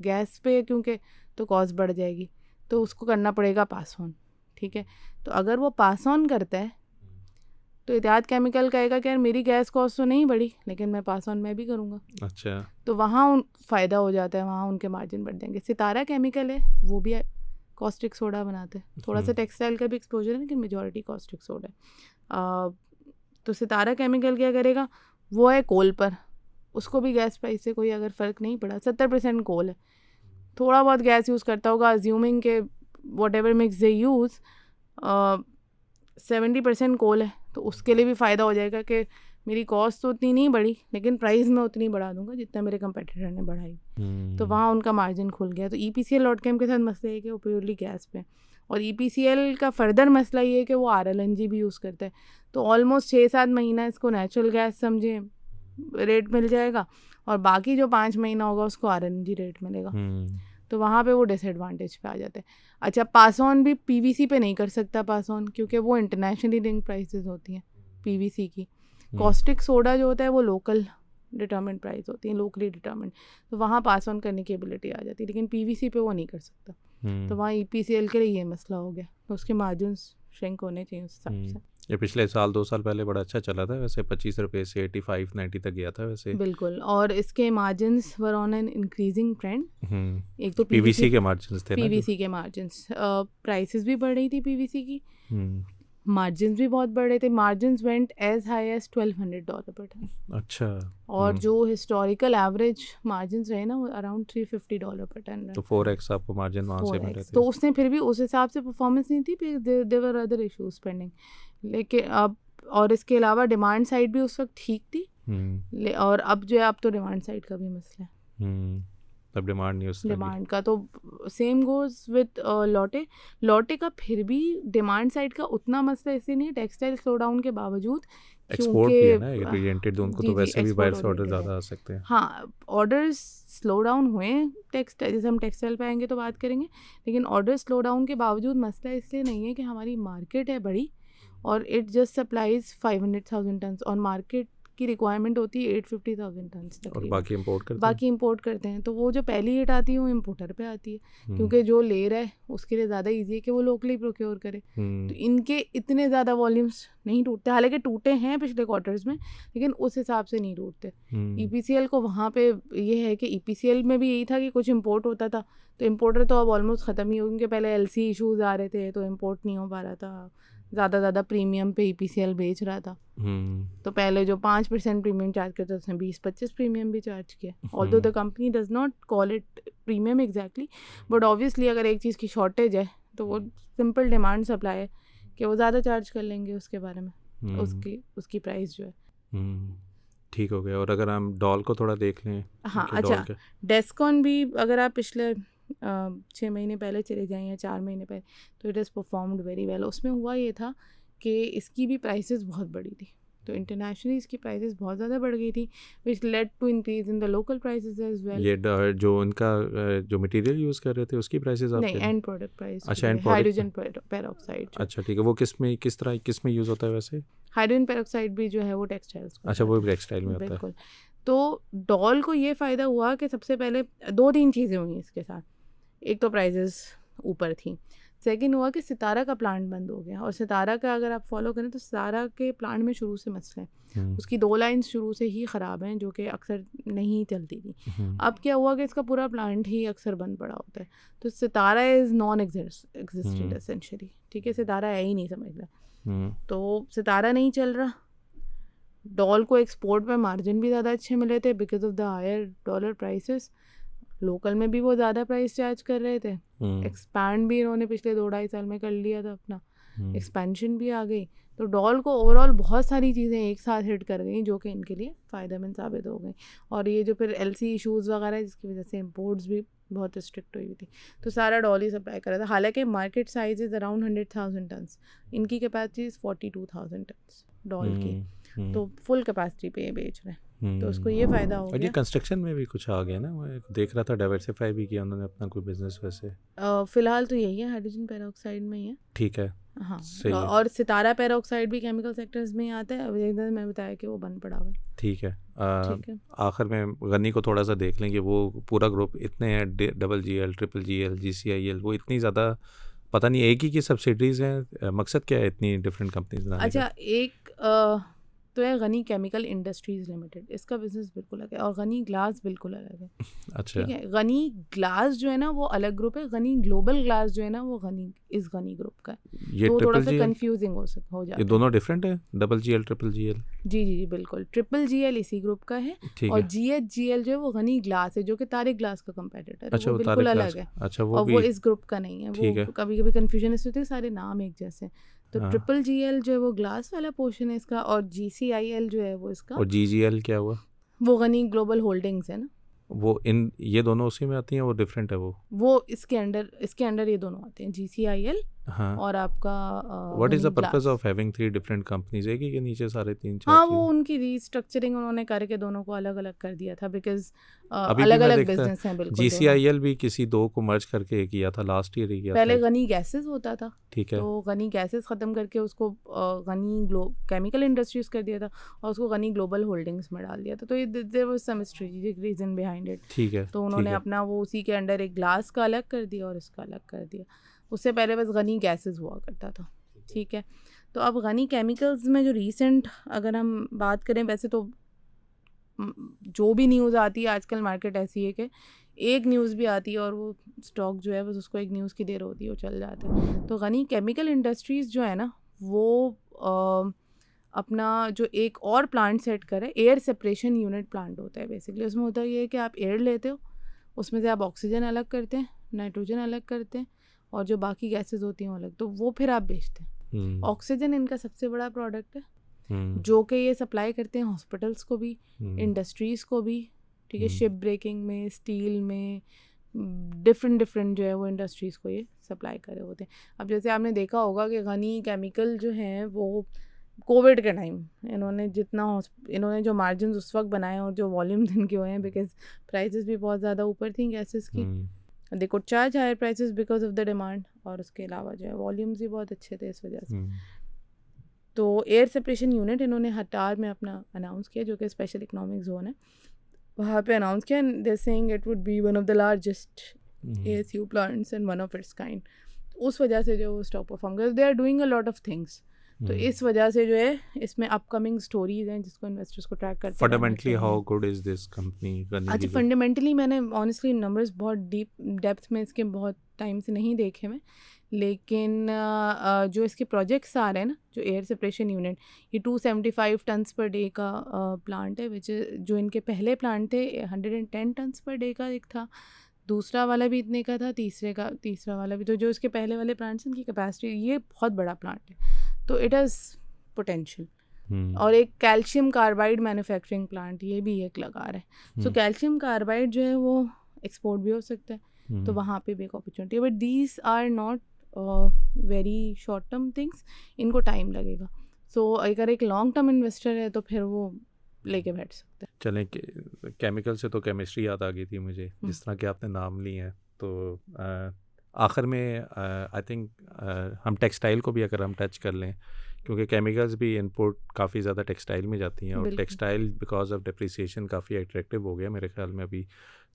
गैस पे क्योंकि तो कॉस्ट बढ़ जाएगी, तो उसको करना पड़ेगा पास ऑन। ठीक है, तो अगर वो पास ऑन करता है तो इतिहाद केमिकल कहेगा कि यार मेरी गैस कॉस्ट तो नहीं बढ़ी, लेकिन मैं पास ऑन मैं भी करूँगा। अच्छा, तो वहाँ फ़ायदा हो जाता है, वहाँ उनके मार्जिन बढ़ जाएंगे। सितारा केमिकल है, वो भी कॉस्टिक सोडा बनाते हैं, थोड़ा सा टेक्सटाइल का भी एक्सपोजर है, लेकिन मेजॉरिटी कॉस्टिक सोडा है। तो सितारा केमिकल क्या करेगा, वो है कोल पर, उसको भी गैस प्राइस से कोई अगर फ़र्क नहीं पड़ा, 70% कोल है, थोड़ा बहुत गैस यूज़ करता होगा, अज्यूमिंग के what ever mix they use 70% कोल है, तो उसके लिए भी फ़ायदा हो जाएगा कि मेरी कॉस्ट तो उतनी नहीं बढ़ी, लेकिन प्राइस मैं उतनी बढ़ा दूंगा जितना मेरे कंपेटिटर ने बढ़ाई। तो वहाँ उनका मार्जिन खुल गया। तो EPCL लॉट कैम के साथ मसला है कि वो प्योरली गैस पे, और EPCL का फर्दर मसला ये है कि वो RLNG भी यूज़ करता है। तो ऑलमोस्ट 6-7 महीना इसको नेचुरल गैस समझे रेट मिल जाएगा, और बाकी जो 5 महीना होगा उसको RLNG रेट मिलेगा। तो वहाँ पे वो डिसएडवांटेज पे आ जाते हैं। अच्छा, पास ऑन भी PVC पे नहीं कर सकता पास ऑन, क्योंकि वो इंटरनेशनली लिंक प्राइसेस होती हैं PVC की। कॉस्टिक सोडा जो होता है वो लोकल डिटर्मिनेंट प्राइस होती है, लोकली डिटर्मिनेंट, तो वहाँ पास ऑन करने की एबिलिटी आ जाती है, लेकिन PVC पे वो नहीं कर सकता। तो वहाँ EPCL के लिए ये मसला हो गया, तो उसके मार्जिन श्रिंक होने चाहिए उस हिसाब से। ये पिछले साल 2 साल पहले बड़ा अच्छा चला था वैसे, 25 रुपये से 85-90 तक गया था वैसे। बिल्कुल, और इसके margins were on an increasing trend. एक तो PVC के मार्जिन्स थे ना, PVC के मार्जिन्स, प्राइसेस भी बढ़ रही थी PVC की, मार्जिन भी बहुत बड़े थे, margin went as high as $1,200 per ton. अच्छा। और जो हिस्टोरिकल एवरेज मार्जिन रहे ना वो अराउंड $350 पर टन रहे। तो 4x आपको मार्जिन वहाँ से मिले 4x थे। तो उसने फिर भी उस हिसाब से परफॉर्मेंस नहीं थी, फिर देवर अदर इश्यूज पेंडिंग। लेकिन अब और इसके अलावा डिमांड साइड भी उस वक्त ठीक थी। और अब जो है अब तो डिमांड साइड का भी मसला है। अब डिमांड नहीं उस तरह की। डिमांड का तो सेम गोज विद लॉटे का फिर भी डिमांड साइड का उतना मसला इसलिए नहीं है, टेक्सटाइल स्लो डाउन के बावजूद, एक्सपोर्ट भी है ना क्योंकि ओरिएंटेड, उनको जी तो जी वैसे भी बाहर एक्सपोर्ट से ऑर्डर ओरिएंटेड है। ज़्यादा आ सकते हैं। हाँ, ऑर्डर्स स्लो डाउन हुए टेक्सटाइल, जैसे हम टेक्सटाइल पे आएंगे तो बात करेंगे, लेकिन ऑर्डर स्लो डाउन के बावजूद मसला इसलिए नहीं है कि हमारी मार्केट है बड़ी और इट जस्ट सप्लाइज 500,000 टन और मार्केट की रिक्वायरमेंट होती है 850,000 टन और तकरीबन। बाकी इंपोर्ट करते हैं। बाकी इंपोर्ट करते हैं, तो वो जो पहली हिट आती है वो इम्पोर्टर पे आती है, क्योंकि जो ले रहा है उसके लिए ज़्यादा इजी है कि वो लोकली प्रोक्योर करे। तो इनके इतने ज़्यादा वॉल्यूम्स नहीं टूटते, हालांकि टूटे हैं पिछले क्वार्टर्स में, लेकिन उस हिसाब से नहीं टूटते। EPCL को वहाँ पे ये है कि EPCL में भी यही था कि कुछ इम्पोर्ट होता था, तो इम्पोर्टर तो अब ऑलमोस्ट ख़त्म ही हो, क्योंकि पहले LC इशूज़ आ रहे थे तो इम्पोर्ट नहीं हो पा रहा था, ज़्यादा प्रीमियम पे EPCL बेच रहा था। तो पहले जो 5% प्रीमियम चार्ज करता था उसने 20-25 प्रीमियम भी चार्ज किया। Although the company does not call it premium exactly, but obviously अगर एक चीज़ की शॉर्टेज है तो वो सिंपल डिमांड सप्लाई है कि वो ज़्यादा चार्ज कर लेंगे उसके बारे में, उसकी प्राइस जो है। ठीक हो गया। और अगर हम डॉल को थोड़ा देख लें। हाँ अच्छा, डेस्कॉन भी अगर आप पिछले 6 महीने पहले चले जाएं या 4 महीने पहले, तो it has performed very well. उसमें हुआ ये था कि इसकी भी प्राइसेस बहुत बड़ी थी, तो इंटरनेशनली इसकी प्राइसेस बहुत ज़्यादा बढ़ गई थी, which led to increase in the local prices as well. ये जो उनका जो मटेरियल यूज़ कर रहे थे उसकी प्राइसेस आप नहीं, एंड प्रोडक्ट प्राइस। अच्छा, एंड हाइड्रोजन पेरोक्साइड। अच्छा ठीक है, वो किस में यूज़ होता है वैसे? हाइड्रोजन पेरोक्साइड भी जो है वो टेक्सटाइल्स। अच्छा, वो टेक्सटाइल में होता है। बिल्कुल। तो डॉल को ये फ़ायदा हुआ कि सबसे पहले 2-3 चीज़ें हुई इसके साथ। एक तो प्राइजेस ऊपर थी, सेकंड हुआ कि सितारा का प्लांट बंद हो गया। और सितारा का अगर आप फॉलो करें तो सितारा के प्लांट में शुरू से मसले हैं, उसकी 2 लाइन्स शुरू से ही ख़राब हैं जो कि अक्सर नहीं चलती थी। अब क्या हुआ कि इसका पूरा प्लांट ही अक्सर बंद पड़ा होता है, तो सितारा इज़ नॉन एग्जिस्टेंट एसेंशियली। ठीक है, सितारा है ही नहीं, समझ लो। तो सितारा नहीं चल रहा। डॉल को एक्सपोर्ट में मार्जिन भी ज़्यादा अच्छे मिले थे because of the higher dollar prices. Local में भी वो ज़्यादा प्राइस चार्ज कर रहे थे। एक्सपैंड भी इन्होंने पिछले 2-2.5 साल में कर लिया था अपना, एक्सपेंशन भी आ गई। तो डॉल को ओवरऑल बहुत सारी चीज़ें एक साथ हिट कर गई जो कि इनके लिए फ़ायदेमंद साबित हो गई। और ये जो फिर LC इशूज़ वगैरह जिसकी वजह से इम्पोर्ट्स भी बहुत रिस्ट्रिक्ट हुई थी, तो सारा डॉल ही सप्लाई कर रहा था। हालांकि market size is around 100,000 tons, इनकी कैपेसिटी इज़ 42,000 टन्स डॉल की, तो फुल कैपेसिटी पे बेच रहे हैं। तो उसको ये फ़ायदा हो और ये गया। कंस्ट्रक्शन में भी कुछ आ गया ना, मैं देख रहा था डाइवर्सिफाई भी किया उन्होंने अपना कोई बिजनेस वैसे। फ़िलहाल तो यही है, हाइड्रोजन पेरोक्साइड में ही है। ठीक है, हाँ, सही है। और सितारा पेरोक्साइड भी केमिकल सेक्टर्स में ही आता है। अब जैसे मैं बताया कि वो बंद पड़ा हुआ है। ठीक है। ठीक है। आखिर में गनी को थोड़ा सा देख लेंगे, वो पूरा ग्रुप इतने हैं, GGL, GGL, GCIL, वो इतनी ज़्यादा पता नहीं एक ही की सब्सिडीज़ हैं। मकसद क्या है इतनी डिफरेंट कंपनीज बनाने का? अच्छा, एक तो है गनी केमिकल इंडस्ट्रीज़ लिमिटेड, इसका बिजनेस बिल्कुल अलग है, और गनी ग्लास बिल्कुल अलग है। अच्छा, ठीक है, गनी ग्लास जो है ना वो अलग ग्रुप है, गनी ग्लोबल ग्लास जो है ना वो गनी ग्रुप का है। ये तो थोड़ा सा GGL, कंफ्यूजिंग हो जाता ये है। दोनों डिफरेंट है, GGL, GGL? जी बिल्कुल, GGL इसी ग्रुप का है। ठीक और है। GHGL जो है वो गनी ग्लास है, जो कि तारिक ग्लास का कंपेटिटर है। अच्छा, वो वो बिल्कुल तारिक अलग ग्लास, है। अच्छा और वो इस ग्रुप का नहीं है। ठीक है। वो कभी कभी कन्फ्यूजन इससे होती है, सारे नाम एक जैसे। तो हाँ। GGL जो है वो ग्लास वाला पोर्शन है इसका, और GCIL जो है वो इसका, और GGL क्या हुआ? वो गनी ग्लोबल होल्डिंग्स है ना, वो ये दोनों उसी में आती हैं, वो डिफरेंट है वो इसके अंडर ये दोनों आते हैं, GCIL हाँ। और आपका what is the gunny purpose glass. Of having 3 different companies? एक ही के नीचे सारे 3-4 हाँ, वो उनकी रीस्ट्रक्चरिंग उन्होंने करके दोनों को अलग अलग कर दिया था, बिकॉज अभी भी अलग मैं अलग देखता बिजनेस हैं बिल्कुल दोनों। GCIL भी किसी 2 को मर्ज करके किया था, लास्ट ईयर ही किया पहले था। गनी गैसेस होता था, ठीक है। तो गनी गैसेस ख़त्म करके उसको गनी केमिकल इंडस्ट्रीज कर दिया था, और उसको गनी ग्लोबल होल्डिंग्स में डाल दिया था। तो there was some strategic reason behind it. ठीक है। तो उन्होंने अपना वो उसी के अंडर एक ग्लास का अलग कर दिया और इसका अलग कर दिया। उससे पहले बस गनी गैसेस हुआ करता था। ठीक है, तो अब गनी केमिकल्स में जो रीसेंट अगर हम बात करें, वैसे तो जो भी न्यूज़ आती है आजकल, मार्केट ऐसी है कि एक न्यूज़ भी आती है और वो स्टॉक जो है बस उसको एक न्यूज़ की देर होती है वो चल जाता है। तो गनी केमिकल इंडस्ट्रीज़ जो है ना वो अपना जो एक और प्लांट सेट करे, एयर सेपरेशन यूनिट प्लांट होता है बेसिकली। उसमें होता ये है कि आप एयर लेते हो, उसमें से आप ऑक्सीजन अलग करते हैं, नाइट्रोजन अलग करते हैं, और जो बाकी गैसेस होती हैं वो अलग, तो वो फिर आप बेचते हैं। ऑक्सीजन इनका सबसे बड़ा प्रोडक्ट है, जो कि ये सप्लाई करते हैं हॉस्पिटल्स को भी, इंडस्ट्रीज़ को भी, ठीक है, शिप ब्रेकिंग में, स्टील में, डिफरेंट जो है वो इंडस्ट्रीज़ को ये सप्लाई करे होते हैं। अब जैसे आपने देखा होगा कि गनी केमिकल जो हैं वो कोविड के टाइम इन्होंने जो मार्जिन उस वक्त बनाए और जो वॉल्यूम्स इनके हुए हैं, बिकॉज प्राइसेस भी बहुत ज़्यादा ऊपर थी गैसेस की, they could charge higher prices because of the demand, और उसके अलावा जो है वॉल्यूम्स भी बहुत अच्छे थे इस वजह से। तो एयर सेपरेशन यूनिट इन्होंने हटार में अपना अनाउंस किया, जो कि स्पेशल इकोनॉमिक जोन है, वहाँ पे अनाउंस किया, and they saying it would be one of the largest ASU plants and one of its kind. उस वजह से जो स्टॉक परफॉर्म कर, they are doing a lot of things. तो इस वजह से जो है इसमें अपकमिंग स्टोरीज हैं जिसको इन्वेस्टर्स को ट्रैक करते हैं। Fundamentally how good is this company? अच्छा, फंडामेंटली मैंने ऑनेस्टली नंबर्स बहुत डेप्थ में इसके बहुत टाइम से नहीं देखे मैं, लेकिन जो इसके प्रोजेक्ट्स आ रहे हैं ना, जो एयर सेपरेशन यूनिट, ये 275 टन्स पर डे का प्लांट है, विच जो इनके पहले प्लांट थे 110 टन्स पर डे का एक था, दूसरा वाला भी इतने का था, तीसरा वाला भी। तो जो इसके पहले वाले प्लांट्स हैं उनकी कैपेसिटी, ये बहुत बड़ा प्लांट है, तो इट हैज़ पोटेंशियल। और एक कैल्शियम कार्बाइड मैन्युफैक्चरिंग प्लांट ये भी एक लगा रहा है। सो कैल्शियम कार्बाइड जो है वो एक्सपोर्ट भी हो सकता है, तो वहाँ पे भी एक अपॉर्चुनिटी है, but these are not very short term things, इनको टाइम लगेगा। सो अगर एक लॉन्ग टर्म इन्वेस्टर है तो फिर वो लेके बैठ सकते हैं। चलें, केमिकल से तो केमिस्ट्री याद आ गई थी मुझे, जिस तरह के आपने नाम लिए हैं। तो आखिर में आई थिंक हम टेक्सटाइल को भी अगर हम टच कर लें, क्योंकि केमिकल्स भी इनपुट काफ़ी ज़्यादा टेक्सटाइल में जाती हैं, और टेक्सटाइल बिकॉज ऑफ डिप्रिसिएशन काफ़ी अट्रैक्टिव हो गया मेरे ख्याल में अभी।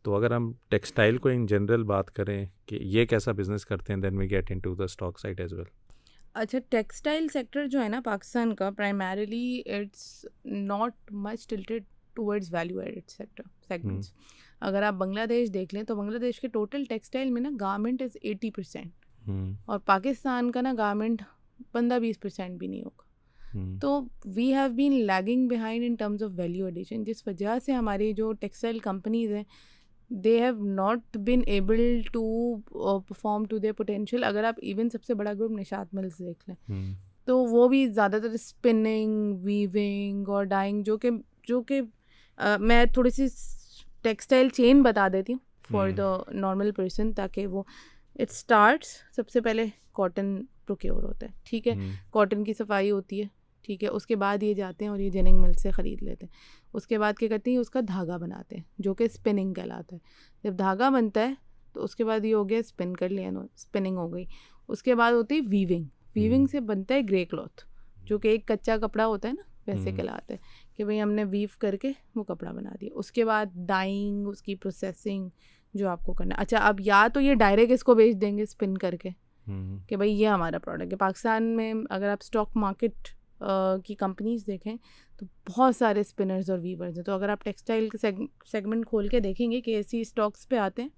तो अगर हम टेक्सटाइल को इन जनरल बात करें कि ये कैसा बिजनेस करते हैं, then we get into the stock side as well. अच्छा, टेक्सटाइल सेक्टर जो है ना पाकिस्तान का, primarily it's not much tilted towards value added segments. अगर आप बांग्लादेश देख लें तो बांग्लादेश के टोटल टेक्सटाइल में ना गारमेंट इज़ 80%, और पाकिस्तान का ना गारमेंट 15-20% भी नहीं होगा। तो we have been lagging behind in terms of value addition, जिस वजह से हमारी जो टेक्सटाइल कंपनीज हैं they have not been able to perform to their potential. अगर आप इवन सबसे बड़ा ग्रुप निशात मिल्स देख लें, तो वो भी ज़्यादातर स्पिनिंग, वीविंग और डाइंग, जो कि मैं थोड़ी सी टेक्सटाइल चेन बता देती हूँ फॉर द नॉर्मल पर्सन, ताकि वो इट स्टार्ट्स, सबसे पहले कॉटन प्रोक्योर होता है, ठीक है, कॉटन की सफाई होती है, ठीक है, उसके बाद ये जाते हैं और ये जिनिंग मिल से ख़रीद लेते हैं। उसके बाद क्या करते हैं, उसका धागा बनाते हैं जो कि स्पिनिंग कहलाता है। जब धागा बनता है तो उसके बाद ये हो गया स्पिन कर लिया, स्पिनिंग हो गई। उसके बाद होती है वीविंग से बनता है ग्रे क्लॉथ, जो कि एक कच्चा कपड़ा होता है ना, वैसे कहलाता है कि भाई हमने वीव करके वो कपड़ा बना दिया। उसके बाद डाइंग, उसकी प्रोसेसिंग जो आपको करना है। अच्छा, अब या तो ये डायरेक्ट इसको बेच देंगे स्पिन करके कि भाई ये हमारा प्रोडक्ट है। पाकिस्तान में अगर आप स्टॉक मार्केट की कंपनीज देखें तो बहुत सारे स्पिनर्स और वीवर्स हैं। तो अगर आप टेक्सटाइल के सेगमेंट खोल के देखेंगे कि ऐसी स्टॉक्स पे आते हैं,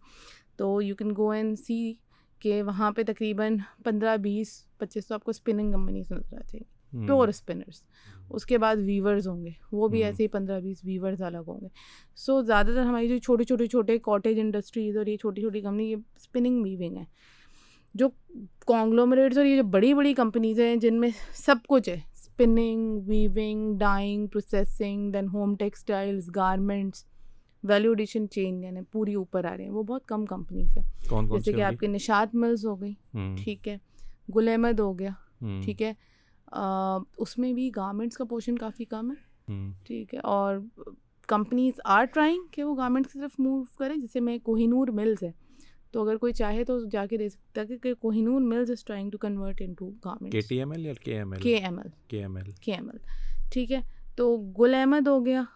तो यू कैन गो एंड सी कि वहाँ पे तकरीबन 15-20-25 तो आपको स्पिनिंग कंपनीज नजर आ जाएंगी, प्योर स्पिनर्स। उसके बाद वीवर्स होंगे, वो भी ऐसे ही 15-20 वीवर्स अलग होंगे। सो ज़्यादातर हमारी जो छोटे कॉटेज इंडस्ट्रीज़ और ये छोटी कंपनी, ये स्पिनिंग वीविंग है। जो कॉन्ग्लोमरेट्स और ये जो बड़ी कंपनीज़ हैं जिनमें सब कुछ है, spinning, weaving, dyeing, processing, then home textiles, garments, value addition chain, यानी पूरी ऊपर आ रहे हैं, वो बहुत कम कंपनीज है। जैसे कि आपके निशात मिल्स हो गई, ठीक है, गुल अहमद हो गया, ठीक है, उसमें भी गारमेंट्स का पोर्शन काफ़ी कम है, ठीक है, और कंपनीज आर ट्राइंग कि वो गारमेंट्स की तरफ मूव करें। जैसे में कोहिनूर मिल्स है, तो अगर कोई चाहे तो जाके दे सकता है कि Kohinoor mills is trying to convert into garments. KTML या KML, ठीक है। तो गुल अहमद हो गया,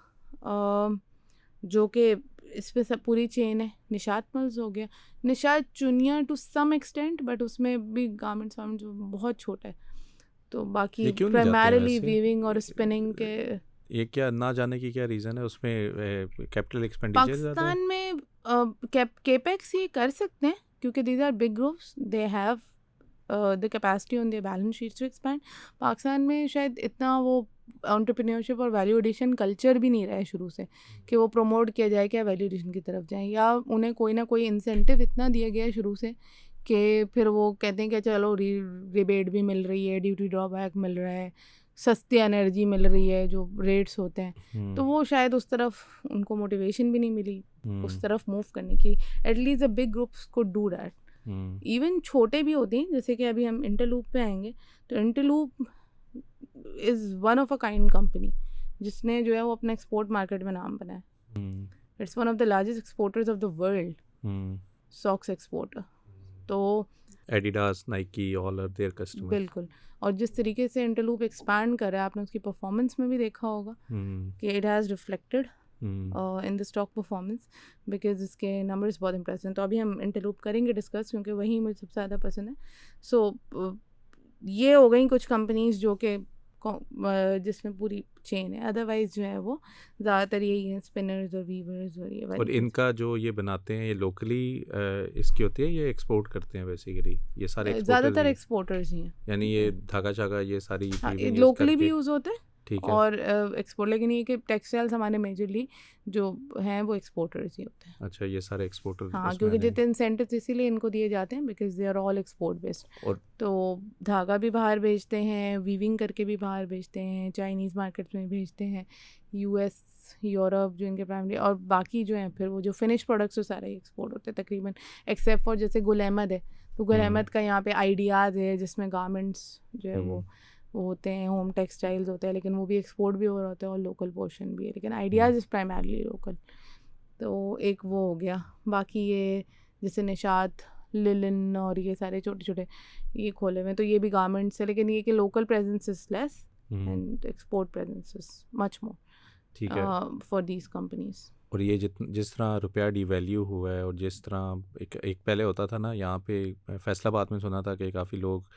जो कि इस पे सब पूरी चेन है। निशात मिल्स हो गया, Nishat Chunian to some extent, but उसमें भी गारमेंट्स जो बहुत छोटा है। तो बाकी प्राइमरीली वीविंग और स्पिनिंग के। ये क्या ना जाने की क्या रीज़न है? उसमें कैपिटल एक्सपेंडिचर पाकिस्तान में केपेक्स ये कर सकते हैं क्योंकि these are big groups, they have the capacity on their balance sheets to expand. Pakistan में शायद इतना वो एंटरप्रेन्योरशिप और वैल्यू एडिशन कल्चर भी नहीं रहा है शुरू से कि वो प्रमोट किया जाए कि वैल्यू एडिशन की तरफ जाएं, या उन्हें कोई ना कोई इंसेंटिव इतना दिया गया है शुरू से कि फिर वो कहते हैं कि चलो रिबेट भी मिल रही है, ड्यूटी ड्रॉबैक मिल रहा है, सस्ती एनर्जी मिल रही है, जो रेट्स होते हैं, तो वो शायद उस तरफ उनको मोटिवेशन भी नहीं मिली उस तरफ मूव करने की। At least the big groups could do that. Even छोटे भी होते हैं, जैसे कि अभी हम इंटरलूप पे आएंगे, तो Interloop is one of a kind company जिसने जो है वो अपना एक्सपोर्ट मार्केट में नाम बनाया। It's one of the largest exporters of the world, socks exporter. तो Adidas, Nike, all are their customers. बिल्कुल। और जिस तरीके से इंटरलूप एक्सपैंड कर रहा है, आपने उसकी परफॉर्मेंस में भी देखा होगा कि it has reflected in the stock performance, because इसके नंबर्स बहुत इंप्रेसिव हैं। तो अभी हम इंटरलूप करेंगे डिस्कस, क्योंकि वही मुझे सबसे ज़्यादा पसंद है। सो ये हो गई कुछ कंपनीज जो कि जिसमें पूरी चेन है, अदरवाइज जो है वो ज़्यादातर यही है, स्पिनर्स और वीवर्स और ये वाली और इनका जो ये बनाते हैं, ये लोकली इसकी होती है, ये एक्सपोर्ट करते हैं बेसिकली, ये सारे ज़्यादातर एक्सपोर्टर्स ही हैं, यानी ये धागा चागा ये सारी लोकली भी यूज़ होते हैं ठीक है, और एक्सपोर्ट। लेकिन ये कि टेक्सटाइल्स हमारे मेजरली जो हैं वो एक्सपोर्टर्स ही होते हैं। अच्छा, ये सारे एक्सपोर्टर। हाँ, क्योंकि जितने इंसेंटिव्स इसीलिए इनको दिए जाते हैं because they are all export based. और तो धागा भी बाहर भेजते हैं, वीविंग करके भी बाहर भेजते हैं, चाइनीज़ मार्केट्स में भेजते हैं, यूएस, यूरोप जो इनके प्राइमरी, और बाकी जो हैं फिर वो जो फिनिश प्रोडक्ट्स वो सारे एक्सपोर्ट होते हैं तकरीबन, एक्सेप्ट फॉर जैसे गुल अहमद है, तो गुल अहमद का यहाँ पे आइडियाज़ है जिसमें गारमेंट्स जो है वो होते हैं, होम टेक्सटाइल्स होते हैं, लेकिन वो भी एक्सपोर्ट भी हो रहा होता है और लोकल पोर्शन भी है, लेकिन आइडियाज़ इज़ प्राइमरली लोकल। तो एक वो हो गया। बाकी ये जैसे निशात, लिलन और ये सारे छोटे छोटे ये खोले हुए हैं, तो ये भी गारमेंट्स है, लेकिन ये कि local presence is less and export presence is much more, ठीक है, फॉर दीज कंपनीज। और ये जिस तरह रुपया डिवैल्यू हुआ है, और जिस तरह एक पहले होता था ना, यहाँ पे फैसलाबाद में सुना था कि काफ़ी लोग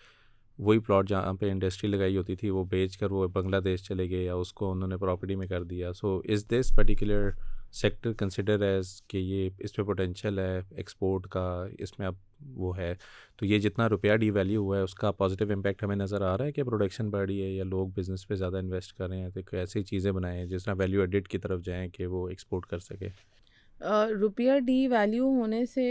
वही प्लॉट जहाँ पे इंडस्ट्री लगाई होती थी वो बेच कर वो बांग्लादेश चले गए, या उसको उन्होंने प्रॉपर्टी में कर दिया। So is this particular sector consider as कि ये इस पे पोटेंशियल है एक्सपोर्ट का, इसमें अब वो है, तो ये जितना रुपया डिवैल्यू हुआ है उसका पॉजिटिव इम्पैक्ट हमें नज़र आ रहा है कि प्रोडक्शन बढ़ी है, या लोग बिज़नेस पे ज़्यादा इन्वेस्ट कर रहे हैं, तो ऐसी चीज़ें बनाएं जिस तरह वैल्यू एडिड की तरफ जाएँ कि वो एक्सपोर्ट कर सके। रुपया डी वैल्यू होने से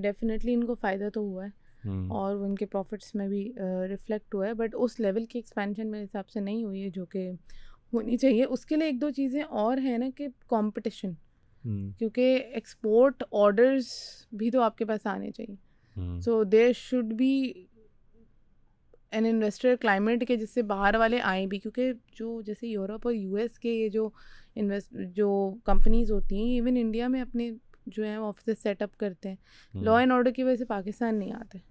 डेफिनेटली इनको फ़ायदा तो हुआ है और उनके प्रॉफिट्स में भी रिफ्लेक्ट हुआ है, बट उस लेवल की एक्सपेंशन मेरे हिसाब से नहीं हुई है जो कि होनी चाहिए। उसके लिए एक दो चीज़ें और हैं ना कि कंपटीशन, क्योंकि एक्सपोर्ट ऑर्डर्स भी तो आपके पास आने चाहिए। So there should be an investor climate के जिससे बाहर वाले आए भी, क्योंकि जो जैसे यूरोप और यूएस के ये जो कंपनीज़ होती हैं, इवन इंडिया में अपने जो है ऑफिस सेटअप करते हैं, लॉ एंड ऑर्डर की वजह से पाकिस्तान नहीं आते।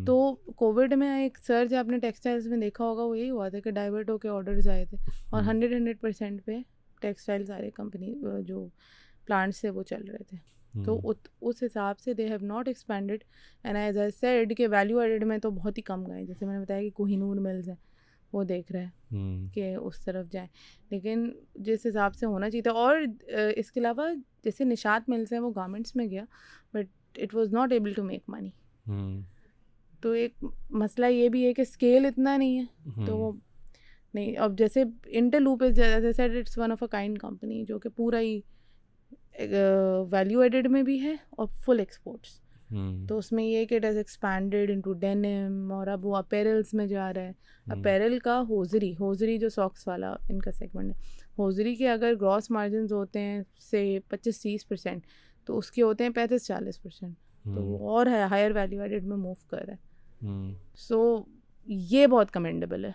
तो कोविड में एक सर्च आपने टेक्सटाइल्स में देखा होगा, वो यही हुआ था कि डाइवर्ट होकर ऑर्डर्स आए थे, और 100% पे टेक्सटाइल सारे कंपनी जो प्लांट्स से वो चल रहे थे। तो उस हिसाब से they have not expanded, and as I said कि वैल्यू एडेड में तो बहुत ही कम गए। जैसे मैंने बताया कि कोहिनूर मिल्स है, वो देख रहे हैं कि उस तरफ जाएं, लेकिन जिस हिसाब से होना चाहिए था। और इसके अलावा जैसे निशात मिल्स हैं वो गारमेंट्स में गया, but it was not able to make money. तो एक मसला ये भी है कि स्केल इतना नहीं है, तो वो नहीं। अब जैसे Interloop is said it's one of a kind company जो कि पूरा ही वैल्यू एडेड में भी है और फुल एक्सपोर्ट्स। तो उसमें ये कि it has expanded into denim, और अब वो अपेरल्स में जा रहा है। अपेरल का होजरी जो सॉक्स वाला इनका सेगमेंट है, होजरी के अगर ग्रॉस मार्जिन होते हैं से 25-30%, तो उसके होते हैं 35-40%। तो वो और है हायर वैल्यू एडेड में मूव कर रहा है। सो ये बहुत कमेंडेबल है।